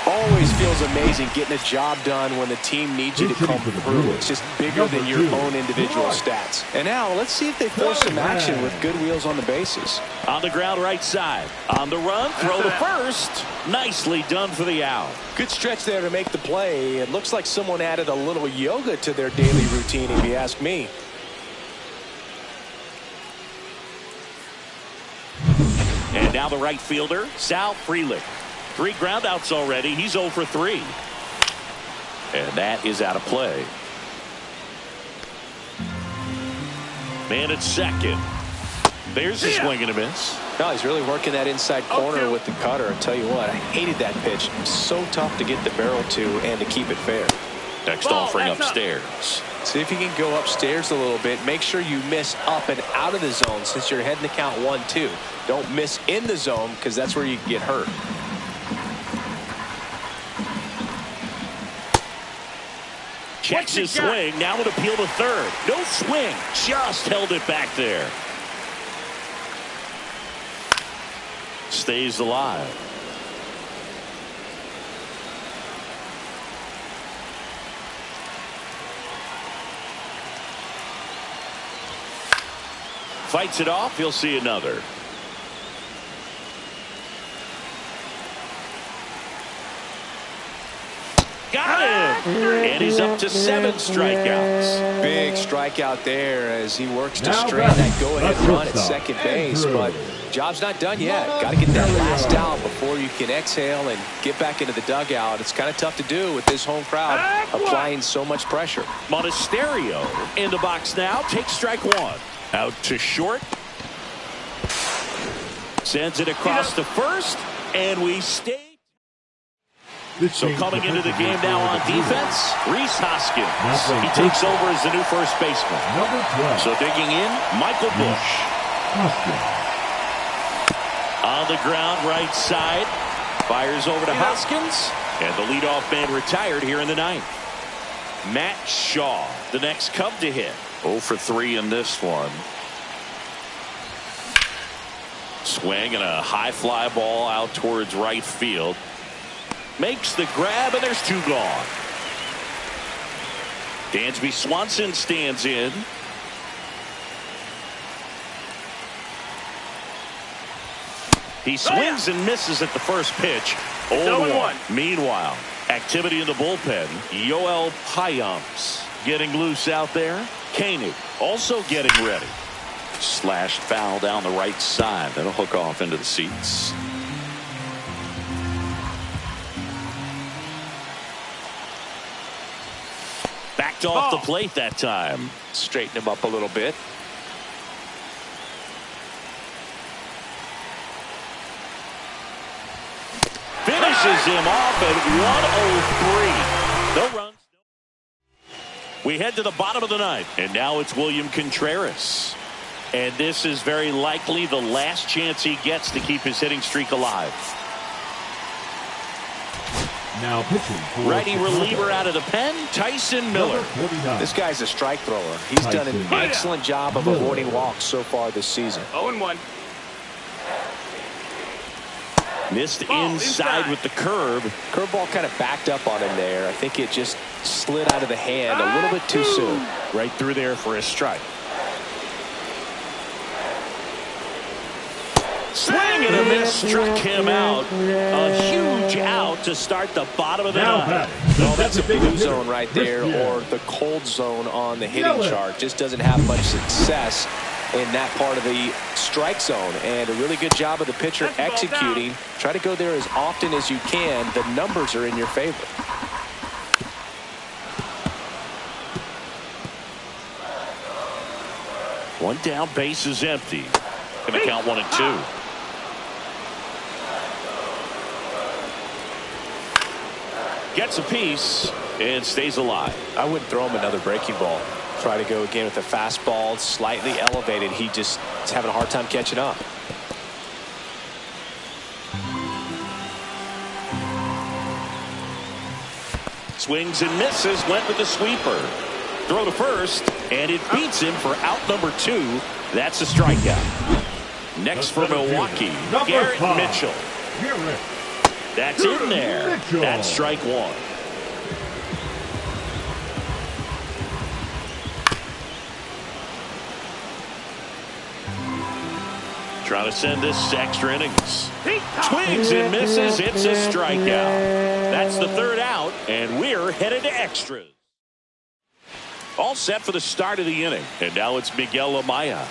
Always feels amazing getting a job done when the team needs you to come through. It's just bigger than your own individual stats. And now let's see if they force some action with good wheels on the bases. On the ground right side. On the run, throw to first. Nicely done for the out. Good stretch there to make the play. It looks like someone added a little yoga to their daily routine, if you ask me. And now the right fielder, Sal Frelick. 3 groundouts already. He's 0 for 3. And that is out of play. Man at second. There's a swing and a miss. No, he's really working that inside corner with the cutter. I tell you what, I hated that pitch. So tough to get the barrel to and to keep it fair. Next offering upstairs. See if you can go upstairs a little bit. Make sure you miss up and out of the zone since you're heading to count 1-2. Don't miss in the zone because that's where you can get hurt. Checks his swing. Now an appeal to third. No swing. Just held it back there. Stays alive. Fights it off. He'll see another. Got him! And he's up to 7 strikeouts. Big strikeout there as he works to strand that go-ahead run at second base. But job's not done yet. Got to get that last out before you can exhale and get back into the dugout. It's kind of tough to do with this home crowd applying so much pressure. Monasterio in the box now. Takes strike 1. Out to short. Sends it across to first. And we stay. So coming into the game now on defense, Rhys Hoskins. He takes over as the new first baseman. So digging in, Michael Bush. On the ground, right side. Fires over to Hoskins. And the leadoff man retired here in the 9th. Matt Shaw, the next Cub to hit. 0 for 3 in this one. Swing and a high fly ball out towards right field. Makes the grab, and there's 2 gone. Dansby Swanson stands in. He swings and misses at the first pitch. 0-1. Meanwhile, activity in the bullpen. Yoel Payamps getting loose out there. Koenig also getting ready. Slashed foul down the right side. That'll hook off into the seats. Backed off the plate that time. Straighten him up a little bit. Finishes him off at 103. No runs. We head to the bottom of the 9th. And now it's William Contreras. And this is very likely the last chance he gets to keep his hitting streak alive. Now pitching for righty reliever out of the pen, Tyson Miller. This guy's a strike thrower. He's done an excellent job of avoiding walks so far this season. 0-1. Missed inside with the curve. Curveball kind of backed up on him there. I think it just slid out of the hand a little bit too soon. Right through there for a strike. Swing and a miss, struck him out. A huge out to start the bottom of the ninth. Well, that's a blue zone right there, or the cold zone on the hitting chart. Just doesn't have much success in that part of the strike zone. And a really good job of the pitcher executing. Try to go there as often as you can. The numbers are in your favor. One down, base is empty. Going to count 1-2. Gets a piece and stays alive. I wouldn't throw him another breaking ball. Try to go again with a fastball slightly elevated. He just is having a hard time catching up. Swings and misses, went with the sweeper. Throw to first, and it beats him for out number 2. That's a strikeout. Next for Milwaukee, Garrett Mitchell. That's in there. That's strike 1. Trying to send this to extra innings. Swings and misses. It's a strikeout. That's the 3rd out, and we're headed to extras. All set for the start of the inning. And now it's Miguel Amaya.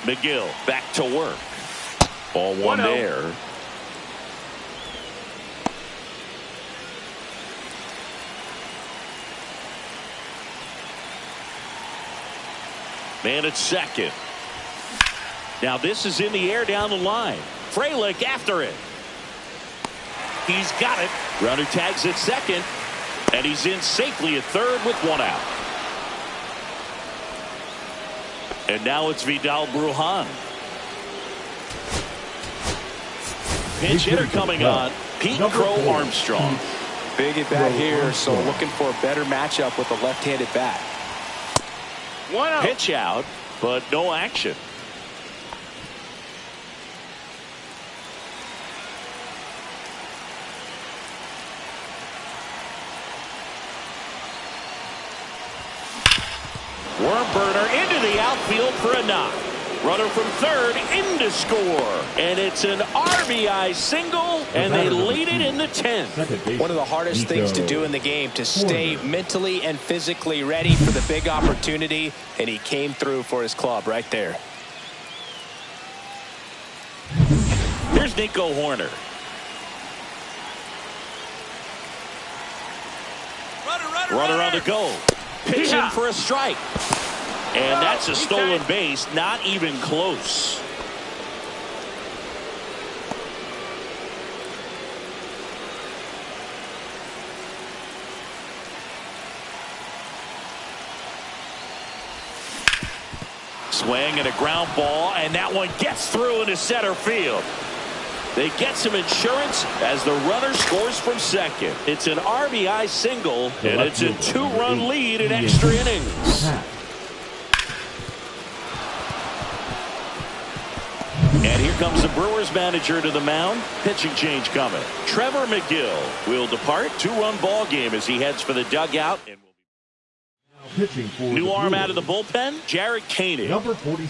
McGill back to work. Ball 1 there. Man at second. Now this is in the air down the line. Frelick after it. He's got it. Runner tags at second. And he's in safely at third with 1 out. And now it's Vidal Brujan. Pinch hitter coming on. Pete Crow Armstrong. Big at bat here, so looking for a better matchup with a left-handed bat. 1 out. Pitch out, but no action. Worm burner into the outfield for a knock. Runner from third in to score. And it's an RBI single, and they lead it in the 10th. One of the hardest things to do in the game, to stay mentally and physically ready for the big opportunity, and he came through for his club right there. Here's Nico Horner. Runner on the go. Pitching for a strike. And that's a stolen base, not even close. Swing and a ground ball, and that one gets through into center field. They get some insurance as the runner scores from second. It's an RBI single, and it's a 2-run lead in extra innings. And here comes the Brewers manager to the mound. Pitching change coming. Trevor McGill will depart. 2-run ball game as he heads for the dugout. And new arm out of the bullpen, Jared Koenig.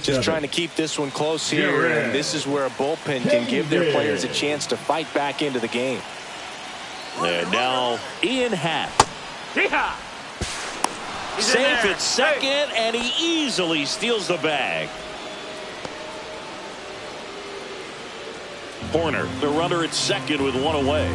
Just trying to keep this one close here, and this is where a bullpen can give their players a chance to fight back into the game. And now Ian Happ. Safe at second, and he easily steals the bag. Horner, the runner at second with 1 away.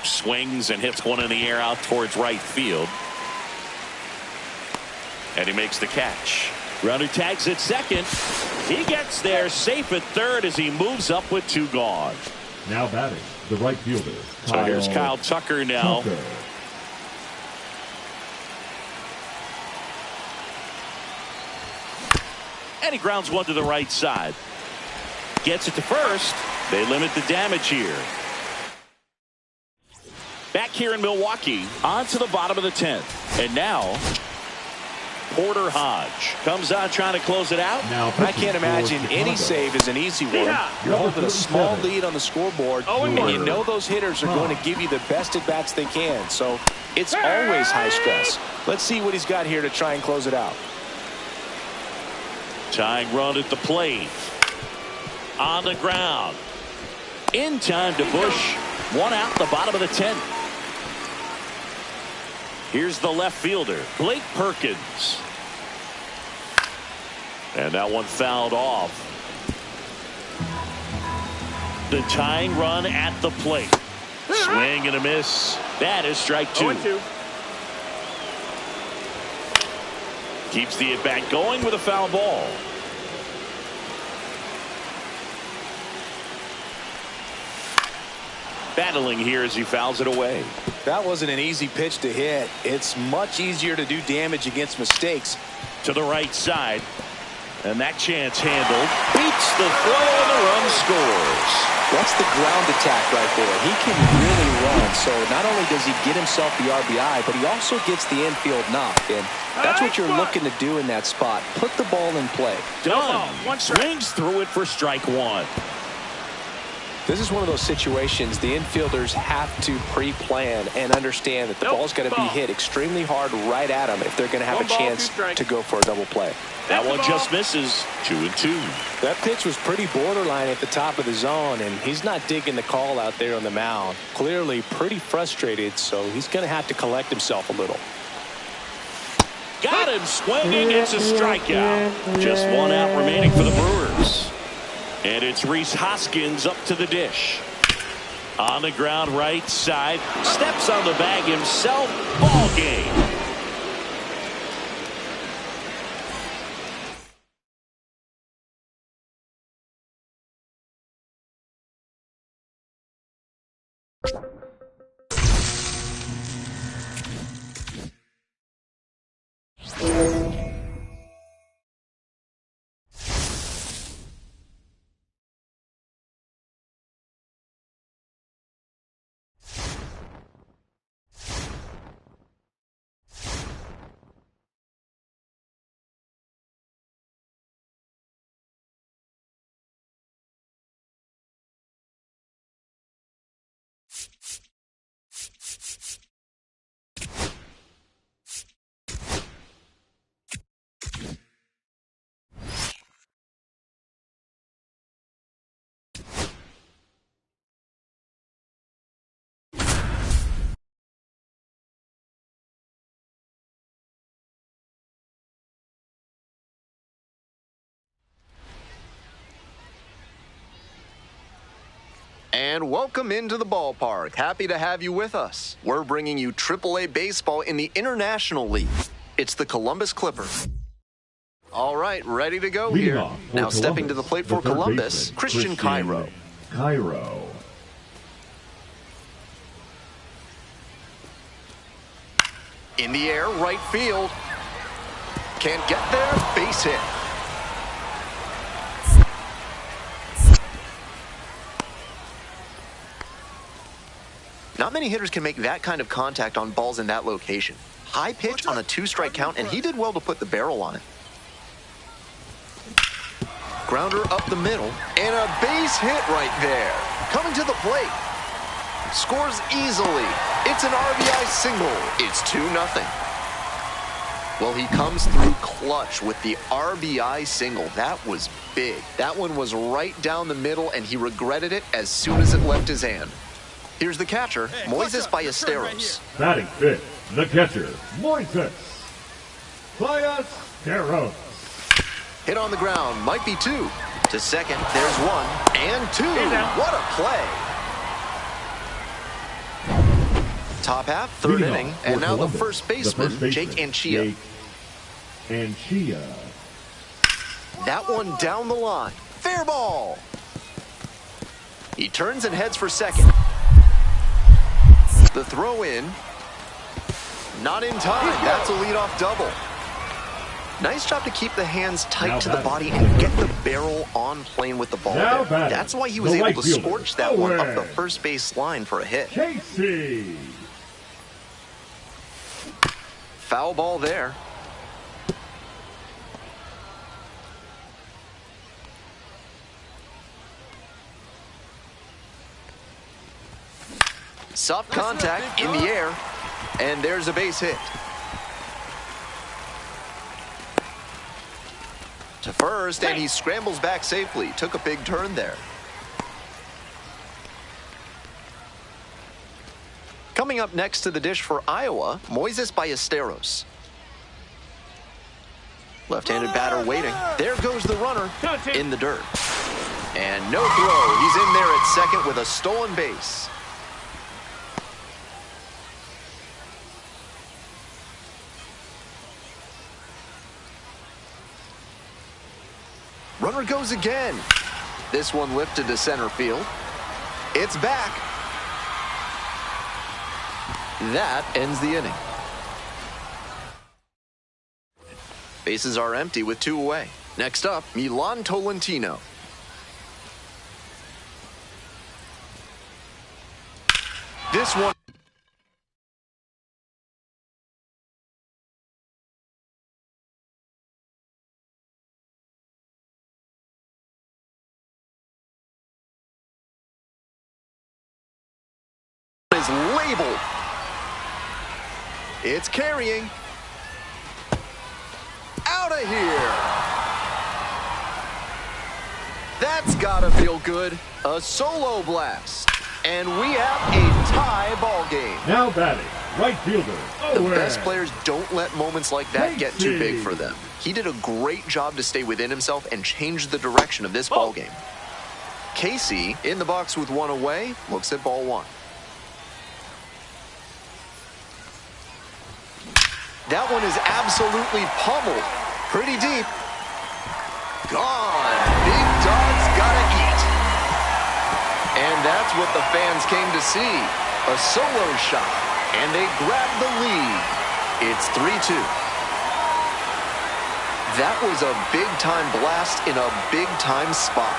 Swings and hits one in the air out towards right field. And he makes the catch. Runner tags at second. He gets there safe at third as he moves up with 2 gone. Now batting, the right fielder. So here's Kyle Tucker now. And he grounds one to the right side. Gets it to first. They limit the damage here. Back here in Milwaukee, on to the bottom of the 10th. And now, Porter Hodge comes out trying to close it out. Now, I can't imagine any save is an easy one. You're holding a small lead on the scoreboard, and you know those hitters are going to give you the best at-bats they can. So it's always high stress. Let's see what he's got here to try and close it out. Tying run at the plate. On the ground. In time to Bush. One out the bottom of the 10th. Here's the left fielder, Blake Perkins. And that one fouled off. The tying run at the plate. Swing and a miss. That is strike 2. 0-2. Keeps the at-bat going with a foul ball. Battling here as he fouls it away. That wasn't an easy pitch to hit. It's much easier to do damage against mistakes. To the right side. And that chance handled. Beats the throw and the run scores. That's the ground attack right there. He can really run. So not only does he get himself the RBI, but he also gets the infield knock. And that's what you're looking to do in that spot. Put the ball in play. Done. Swings through it for strike 1. This is one of those situations the infielders have to pre-plan and understand that the ball's got to be hit extremely hard right at them if they're going to have a chance to go for a double play. That one just misses. 2-2. That pitch was pretty borderline at the top of the zone, and he's not digging the call out there on the mound. Clearly pretty frustrated, so he's going to have to collect himself a little. Got him swinging. It's a strikeout. Just one out remaining for the Brewers. And it's Rhys Hoskins up to the dish. On the ground right side. Steps on the bag himself. Ball game. And welcome into the ballpark. Happy to have you with us. We're bringing you AAA baseball in the International League. It's the Columbus Clippers. All right, ready to go here. Now stepping to the plate for Columbus, Christian Cairo. In the air, right field. Can't get there, base hit. Not many hitters can make that kind of contact on balls in that location. High pitch on a 2-strike count, and he did well to put the barrel on it. Grounder up the middle, and a base hit right there. Coming to the plate. Scores easily. It's an RBI single. It's 2-0. Well, he comes through clutch with the RBI single. That was big. That one was right down the middle, and he regretted it as soon as it left his hand. Here's the catcher, Moises Ballesteros. Batting fifth, the catcher, Moises Ballesteros. Hit on the ground, might be 2. To second, there's 1 and 2. What a play. Top half, third inning, and now the first baseman, Jake Anchia. That one down the line. Fair ball. He turns and heads for second. The throw in. Not in time. That's a leadoff double. Nice job to keep the hands tight to the body and get the barrel on plane with the ball there. That's why he was able to scorch that one up the first base line for a hit. Casey. Foul ball there. Soft contact in the air, and there's a base hit. To first, and he scrambles back safely. Took a big turn there. Coming up next to the dish for Iowa, Moises Ballesteros. Left-handed batter waiting. There goes the runner in the dirt. And no throw. He's in there at second with a stolen base. Runner goes again. This one lifted to center field. It's back. That ends the inning. Bases are empty with 2 away. Next up, Milan Tolentino. This one is labeled. It's carrying. Out of here. That's gotta feel good. A solo blast. And we have a tie ball game. Now batting, right fielder. The best players don't let moments like that get too big for them. He did a great job to stay within himself and change the direction of this ball game. Casey, in the box with 1 away, looks at ball 1. That one is absolutely pummeled. Pretty deep. Gone. Big dog's gotta eat. And that's what the fans came to see. A solo shot. And they grab the lead. It's 3-2. That was a big-time blast in a big-time spot.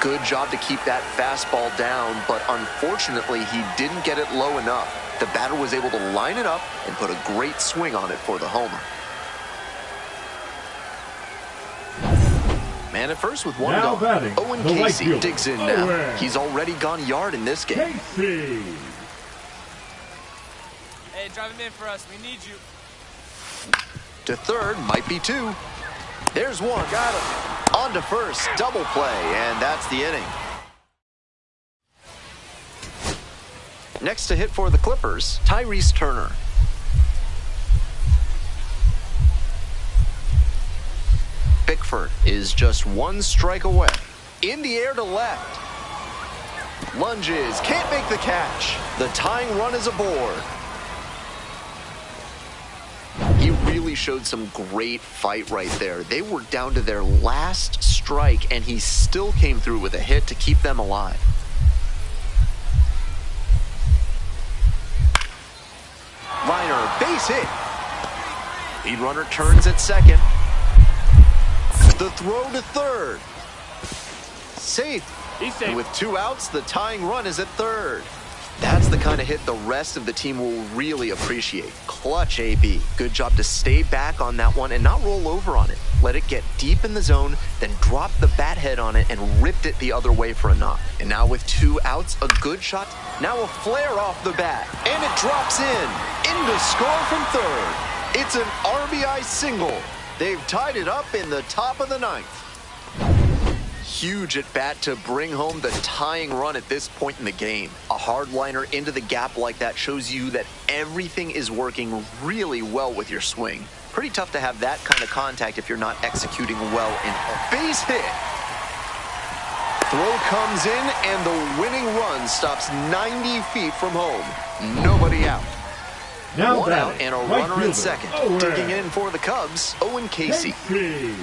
Good job to keep that fastball down, but unfortunately, he didn't get it low enough. The batter was able to line it up and put a great swing on it for the homer. Man at first with 1 Now gone. batting, Owen the right Casey fielder. digs in now. He's already gone yard in this game. Casey. Hey, drive him in for us. We need you. To third, might be 2. There's 1. Got him. On to first, double play, and that's the inning. Next to hit for the Clippers, Tyrese Turner. Bickford is just 1 strike away. In the air to left. Lunges, can't make the catch. The tying run is aboard. He really showed some great fight right there. They were down to their last strike, and he still came through with a hit to keep them alive. Liner, base hit. Lead runner turns at second. The throw to third. Safe. He's safe. And with 2 outs, the tying run is at third. That's the kind of hit the rest of the team will really appreciate. Clutch, AB. Good job to stay back on that one and not roll over on it. Let it get deep in the zone, then drop the bat head on it and ripped it the other way for a knock. And now with 2 outs, a good shot. Now a flare off the bat. And it drops in. In to score from third. It's an RBI single. They've tied it up in the top of the 9th. Huge at bat to bring home the tying run at this point in the game. A hard liner into the gap like that shows you that everything is working really well with your swing. Pretty tough to have that kind of contact if you're not executing well in a base hit. Throw comes in and the winning run stops 90 feet from home. Nobody out. Now 1 out batting, and a right runner fielder. in second. Owen. Digging in for the Cubs, Owen Casey. Casey.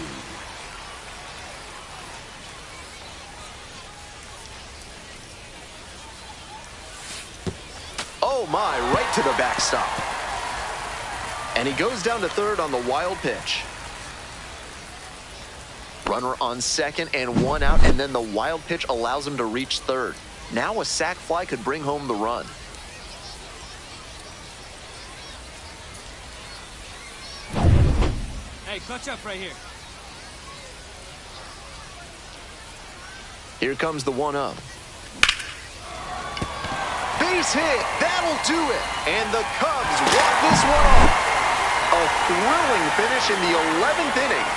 Oh my, right to the backstop. And he goes down to third on the wild pitch. Runner on second and 1 out, and then the wild pitch allows him to reach third. Now a sac fly could bring home the run. Hey, clutch up right here. Here comes the 1-0. Base hit. That'll do it. And the Cubs walk this one off. A thrilling finish in the 11th inning.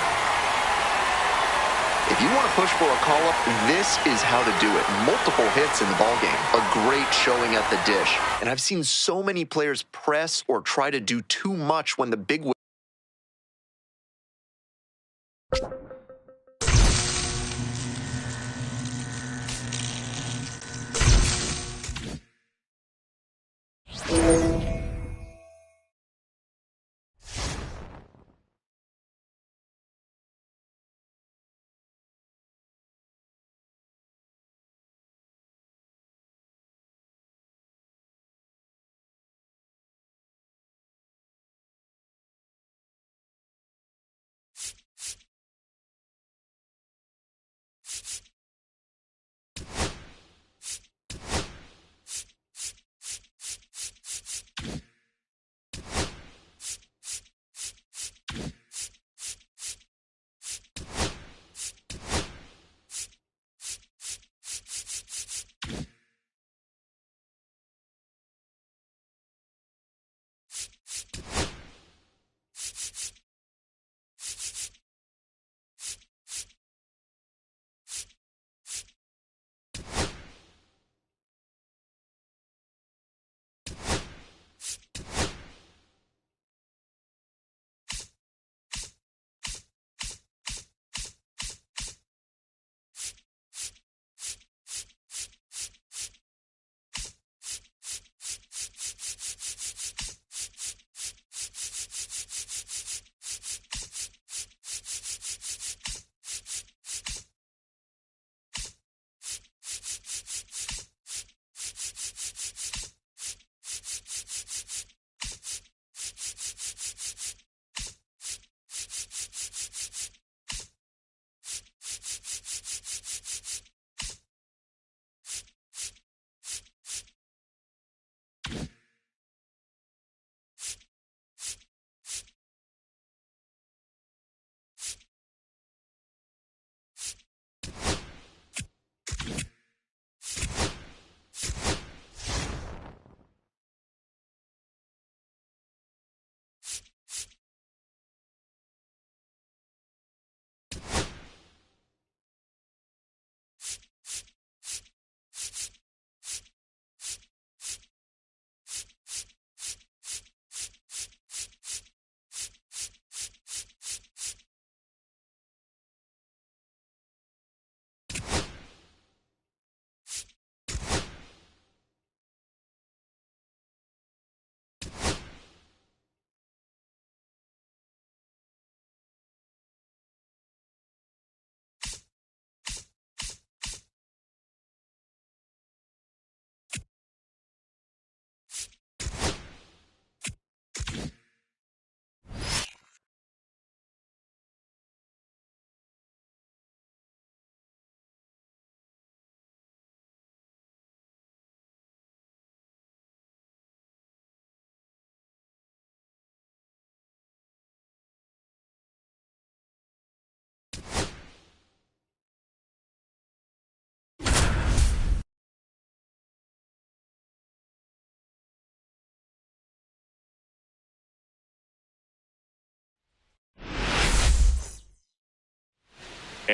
If you want to push for a call-up, this is how to do it. Multiple hits in the ballgame. A great showing at the dish. And I've seen so many players press or try to do too much when the big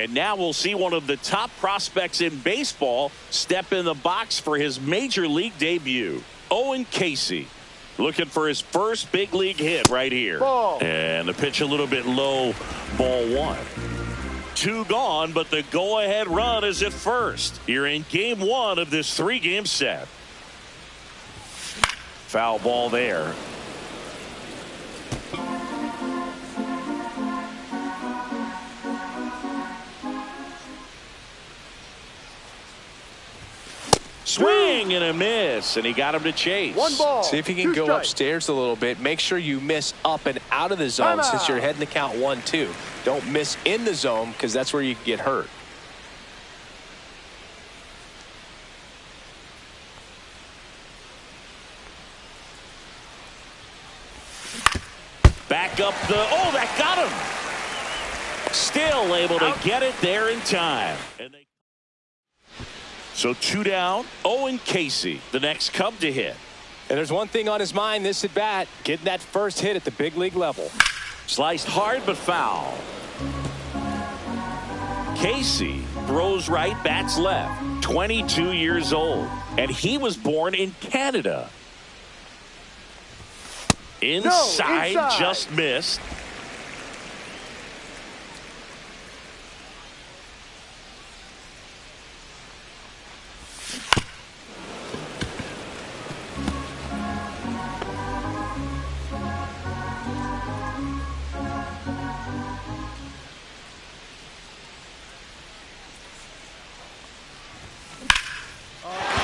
And now we'll see one of the top prospects in baseball step in the box for his major league debut. Owen Casey looking for his first big league hit right here. Ball. And the pitch a little bit low, ball one. Two gone, but the go-ahead run is at first. You're in game one of this three-game set. Foul ball there. Swing and a miss, and he got him to chase. One ball. See if you can go upstairs a little bit. Make sure you miss up and out of the zone since you're heading to count 1-2. Don't miss in the zone because that's where you get hurt. Back up the, oh, that got him. Still able to get it there in time. And So 2 down. Owen Casey, the next Cub to hit. And there's one thing on his mind this at bat, getting that first hit at the big league level. Sliced hard but foul. Casey throws right, bats left. 22 years old. And he was born in Canada. Inside. Just missed.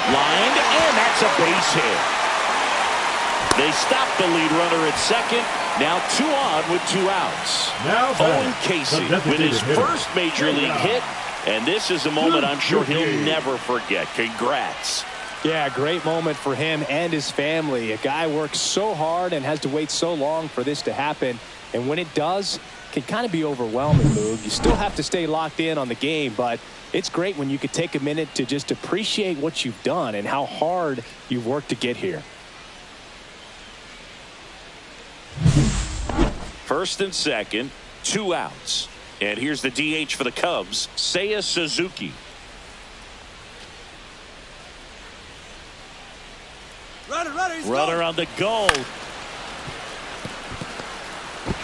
Lined, and that's a base hit. They stop the lead runner at second. Now 2 on with 2 outs. Owen Casey with his first major league hit. And this is a moment I'm sure he'll never forget. Congrats. Yeah, great moment for him and his family. A guy works so hard and has to wait so long for this to happen. And when it does, it can kind of be overwhelming, Moog. You still have to stay locked in on the game, but it's great when you could take a minute to just appreciate what you've done and how hard you've worked to get here. First and second, 2 outs. And here's the DH for the Cubs, Seiya Suzuki. Runner on the go.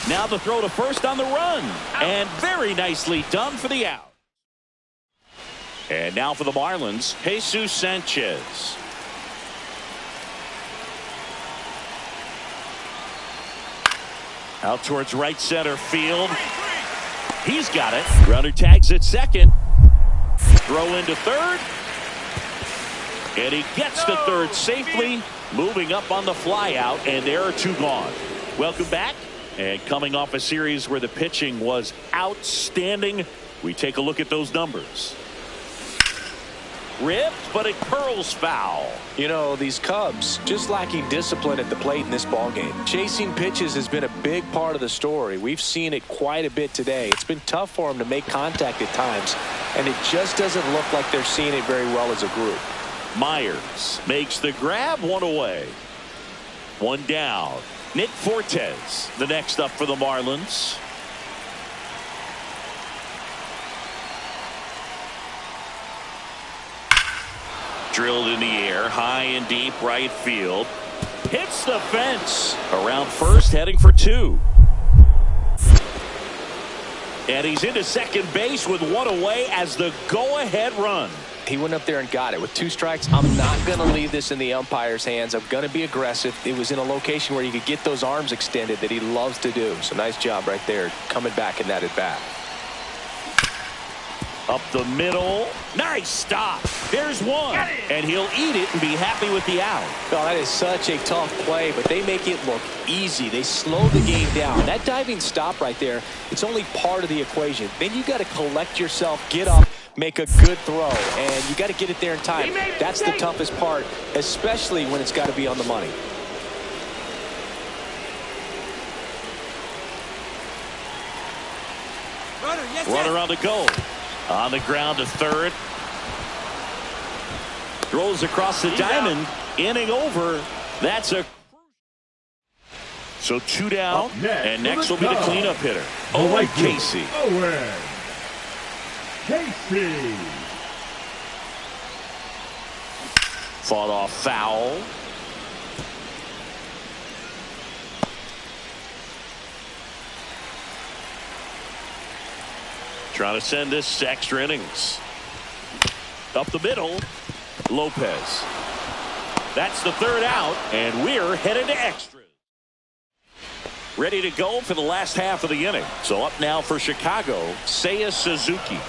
Now the throw to first on the run. And very nicely done for the out. And now for the Marlins, Jesus Sanchez. Out towards right center field. He's got it. Runner tags at second. Throw into third. And he gets to third safely. Moving up on the fly out. And there are 2 gone. Welcome back. And coming off a series where the pitching was outstanding, we take a look at those numbers. Ripped, but it curls foul. You know, these Cubs just lacking discipline at the plate in this ballgame. Chasing pitches has been a big part of the story. We've seen it quite a bit today. It's been tough for them to make contact at times, and it just doesn't look like they're seeing it very well as a group. Myers makes the grab, 1 away. 1 down. Nick Fortes, the next up for the Marlins. Drilled in the air, high and deep right field. Hits the fence. Around first, heading for 2. And he's into second base with 1 away as the go-ahead run. He went up there and got it. With 2 strikes, I'm not going to leave this in the umpire's hands. I'm going to be aggressive. It was in a location where you could get those arms extended that he loves to do. So nice job right there coming back in that at bat. Up the middle. Nice stop. There's 1. And he'll eat it and be happy with the out. Oh, that is such a tough play, but they make it look easy. They slow the game down. That diving stop right there, it's only part of the equation. Then you got to collect yourself, get up, make a good throw, and you got to get it there in time. That's the toughest part, especially when it's got to be on the money. Runner on the go. On the ground to third. Throws across the diamond. Inning over. That's a. So 2 down. And next will be the cleanup hitter. Owen Casey. Owen Casey. Fought off foul. Trying to send this to extra innings. Up the middle. Lopez. That's the 3rd out. And we're headed to extras. Ready to go for the last half of the inning. So up now for Chicago, Seiya Suzuki.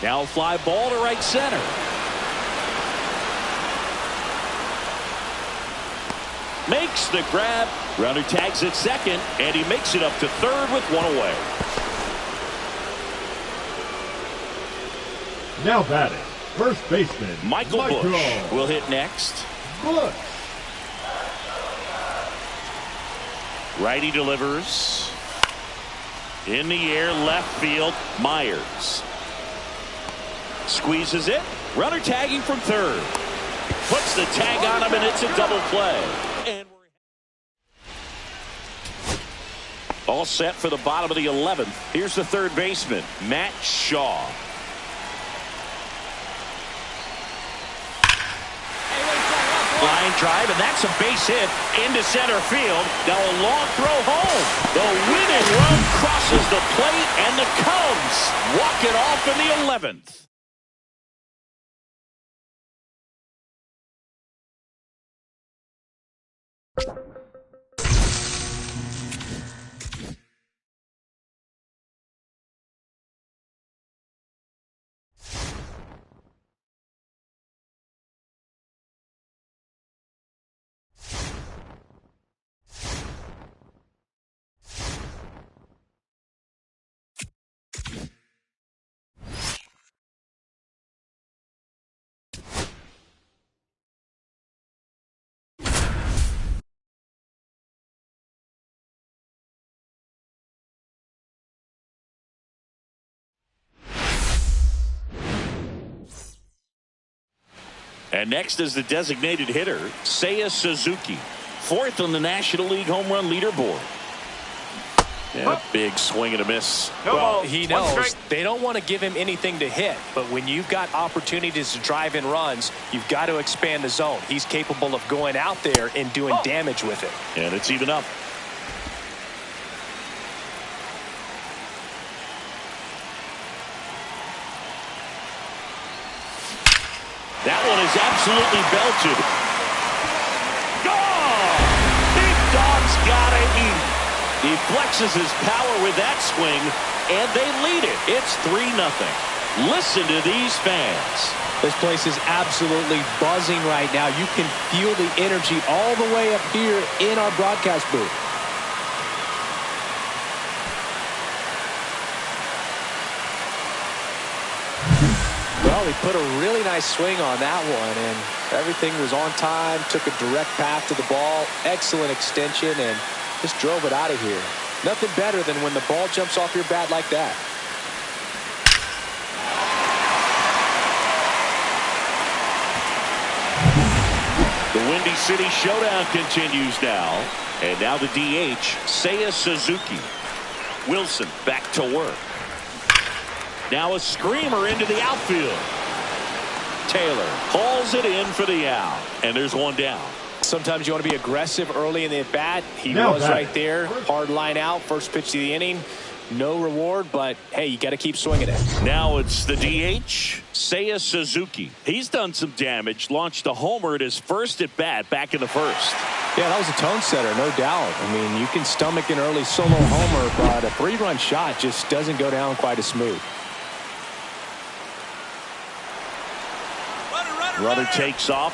Now fly ball to right center. Makes the grab. Runner tags at second, and he makes it up to third with 1 away. Now batting, first baseman Michael Busch will hit next. Busch. Righty delivers. In the air, left field, Myers. Squeezes it. Runner tagging from third. Puts the tag on him, and it's a double play. And we're all set for the bottom of the 11th. Here's the third baseman, Matt Shaw. Line drive, and that's a base hit into center field. Now a long throw home. The winning run crosses the plate, and the Cubs walk it off in the 11th. And next is the designated hitter, Seiya Suzuki, fourth on the National League home run leaderboard. Yeah, big swing and a miss. Well, he knows they don't want to give him anything to hit, but when you've got opportunities to drive in runs, you've got to expand the zone. He's capable of going out there and doing damage with it. And it's even up. That one is absolutely belted. Oh! Big Dog's gotta eat. He flexes his power with that swing, and they lead it. It's 3-0. Listen to these fans. This place is absolutely buzzing right now. You can feel the energy all the way up here in our broadcast booth. Well, he put a really nice swing on that one, and everything was on time, took a direct path to the ball, excellent extension, and just drove it out of here. Nothing better than when the ball jumps off your bat like that. The Windy City Showdown continues now. And now the DH, Seiya Suzuki. Wilson back to work. Now a screamer into the outfield. Taylor hauls it in for the out. And there's one down. Sometimes you want to be aggressive early in the at-bat. He was right there. Hard line out. First pitch of the inning. No reward, but, hey, you got to keep swinging it. Now it's the DH, Seiya Suzuki. He's done some damage. Launched a homer at his first at-bat back in the first. Yeah, that was a tone setter, no doubt. I mean, you can stomach an early solo homer, but a 3-run shot just doesn't go down quite as smooth. Runner takes off.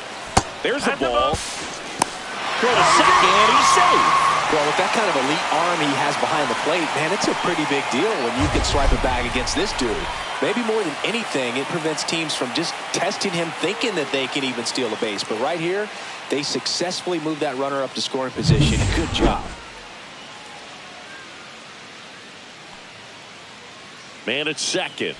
There's the ball. Throw to second, and he's safe. Well, with that kind of elite arm he has behind the plate, man, it's a pretty big deal when you can swipe it back against this dude. Maybe more than anything, it prevents teams from just testing him, thinking that they can even steal a base. But right here, they successfully moved that runner up to scoring position. Good job. Man at second.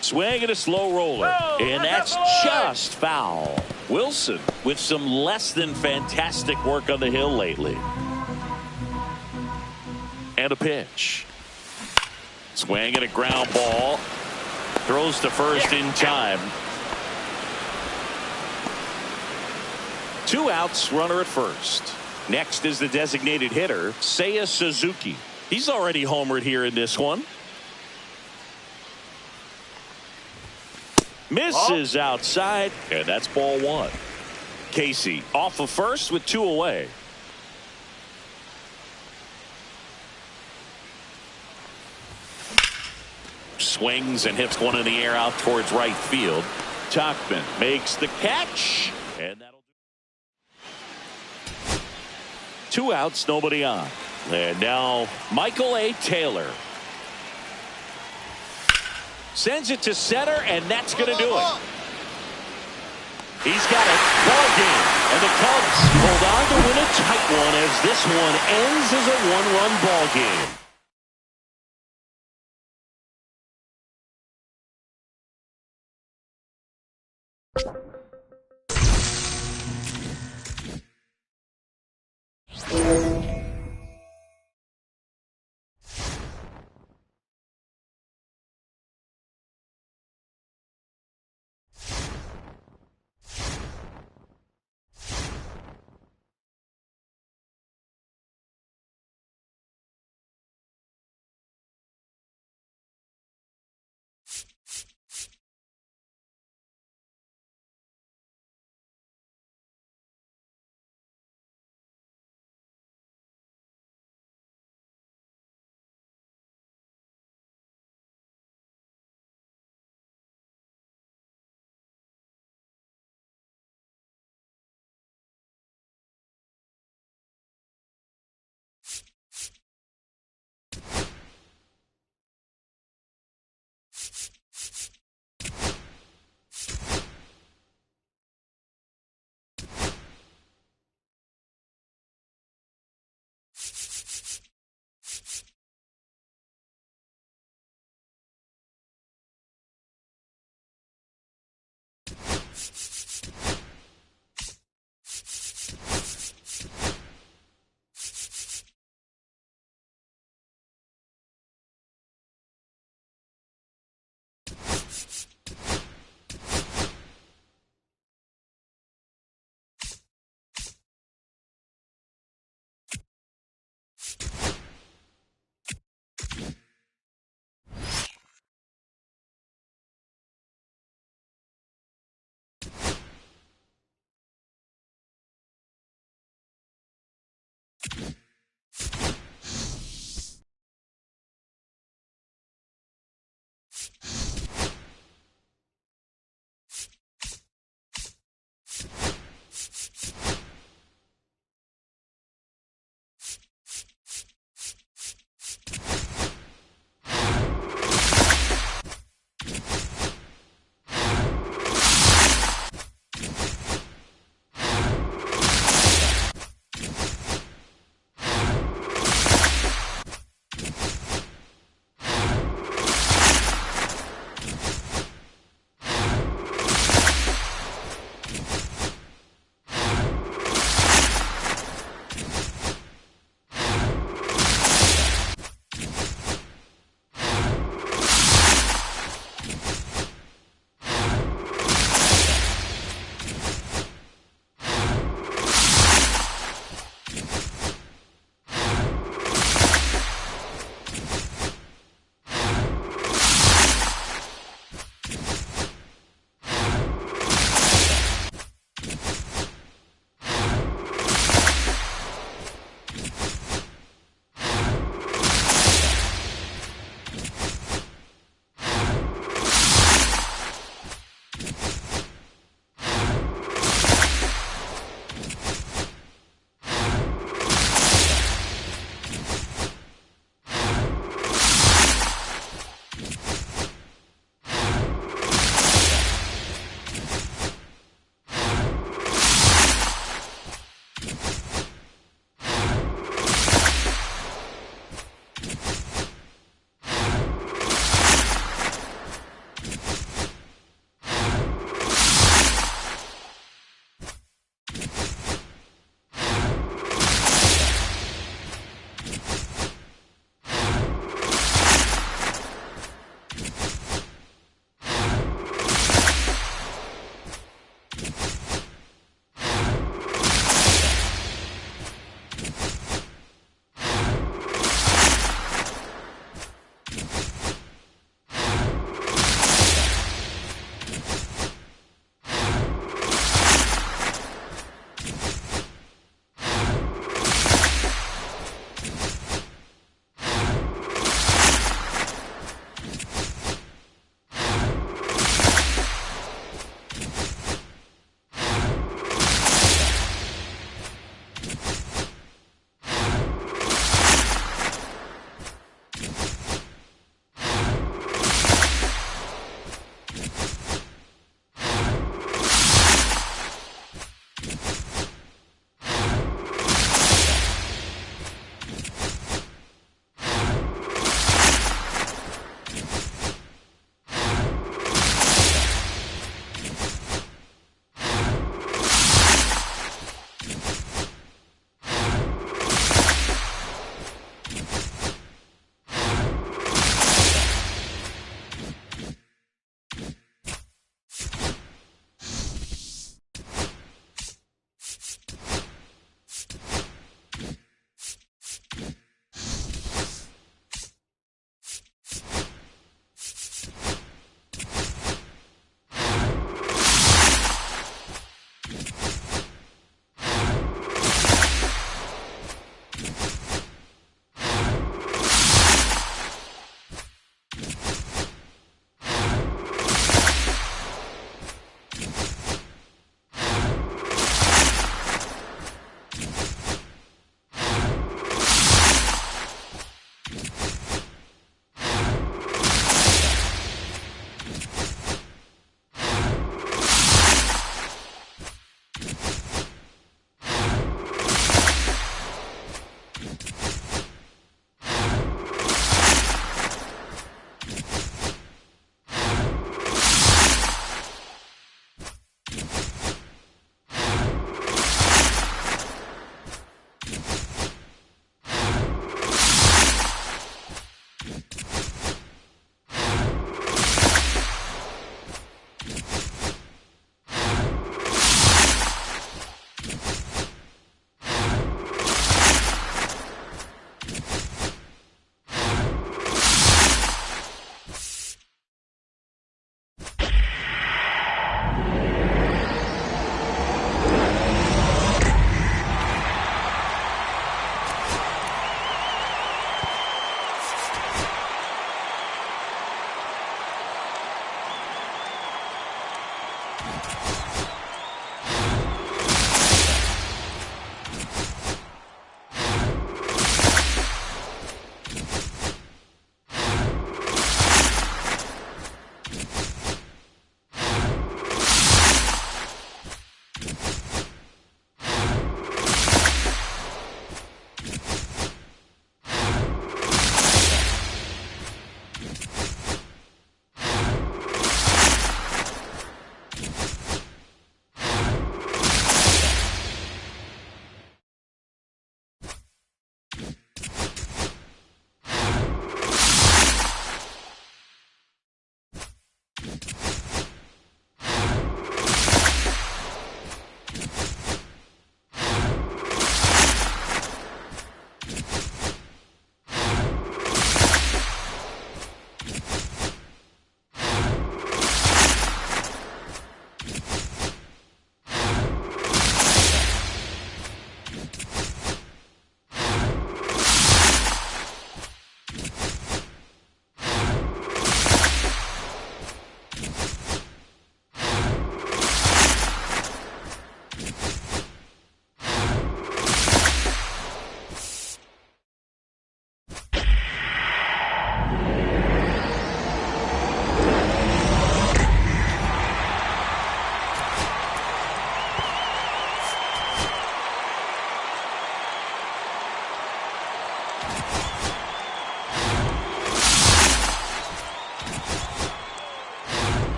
Swing and a slow roller. And that's just foul. Wilson with some less than fantastic work on the hill lately. And a pitch. Swing and a ground ball. Throws to first in time. 2 outs, runner at first. Next is the designated hitter, Seiya Suzuki. He's already homered here in this one. Misses outside, and that's ball 1. Casey off of first with 2 away. Swings and hits one in the air out towards right field. Tauchman makes the catch, and that'll do. 2 outs, nobody on. And now Michael A. Taylor sends it to center, and that's going to do it. He's got it. Ball game. And the Cubs hold on to win a tight one as this one ends as a 1-run ball game.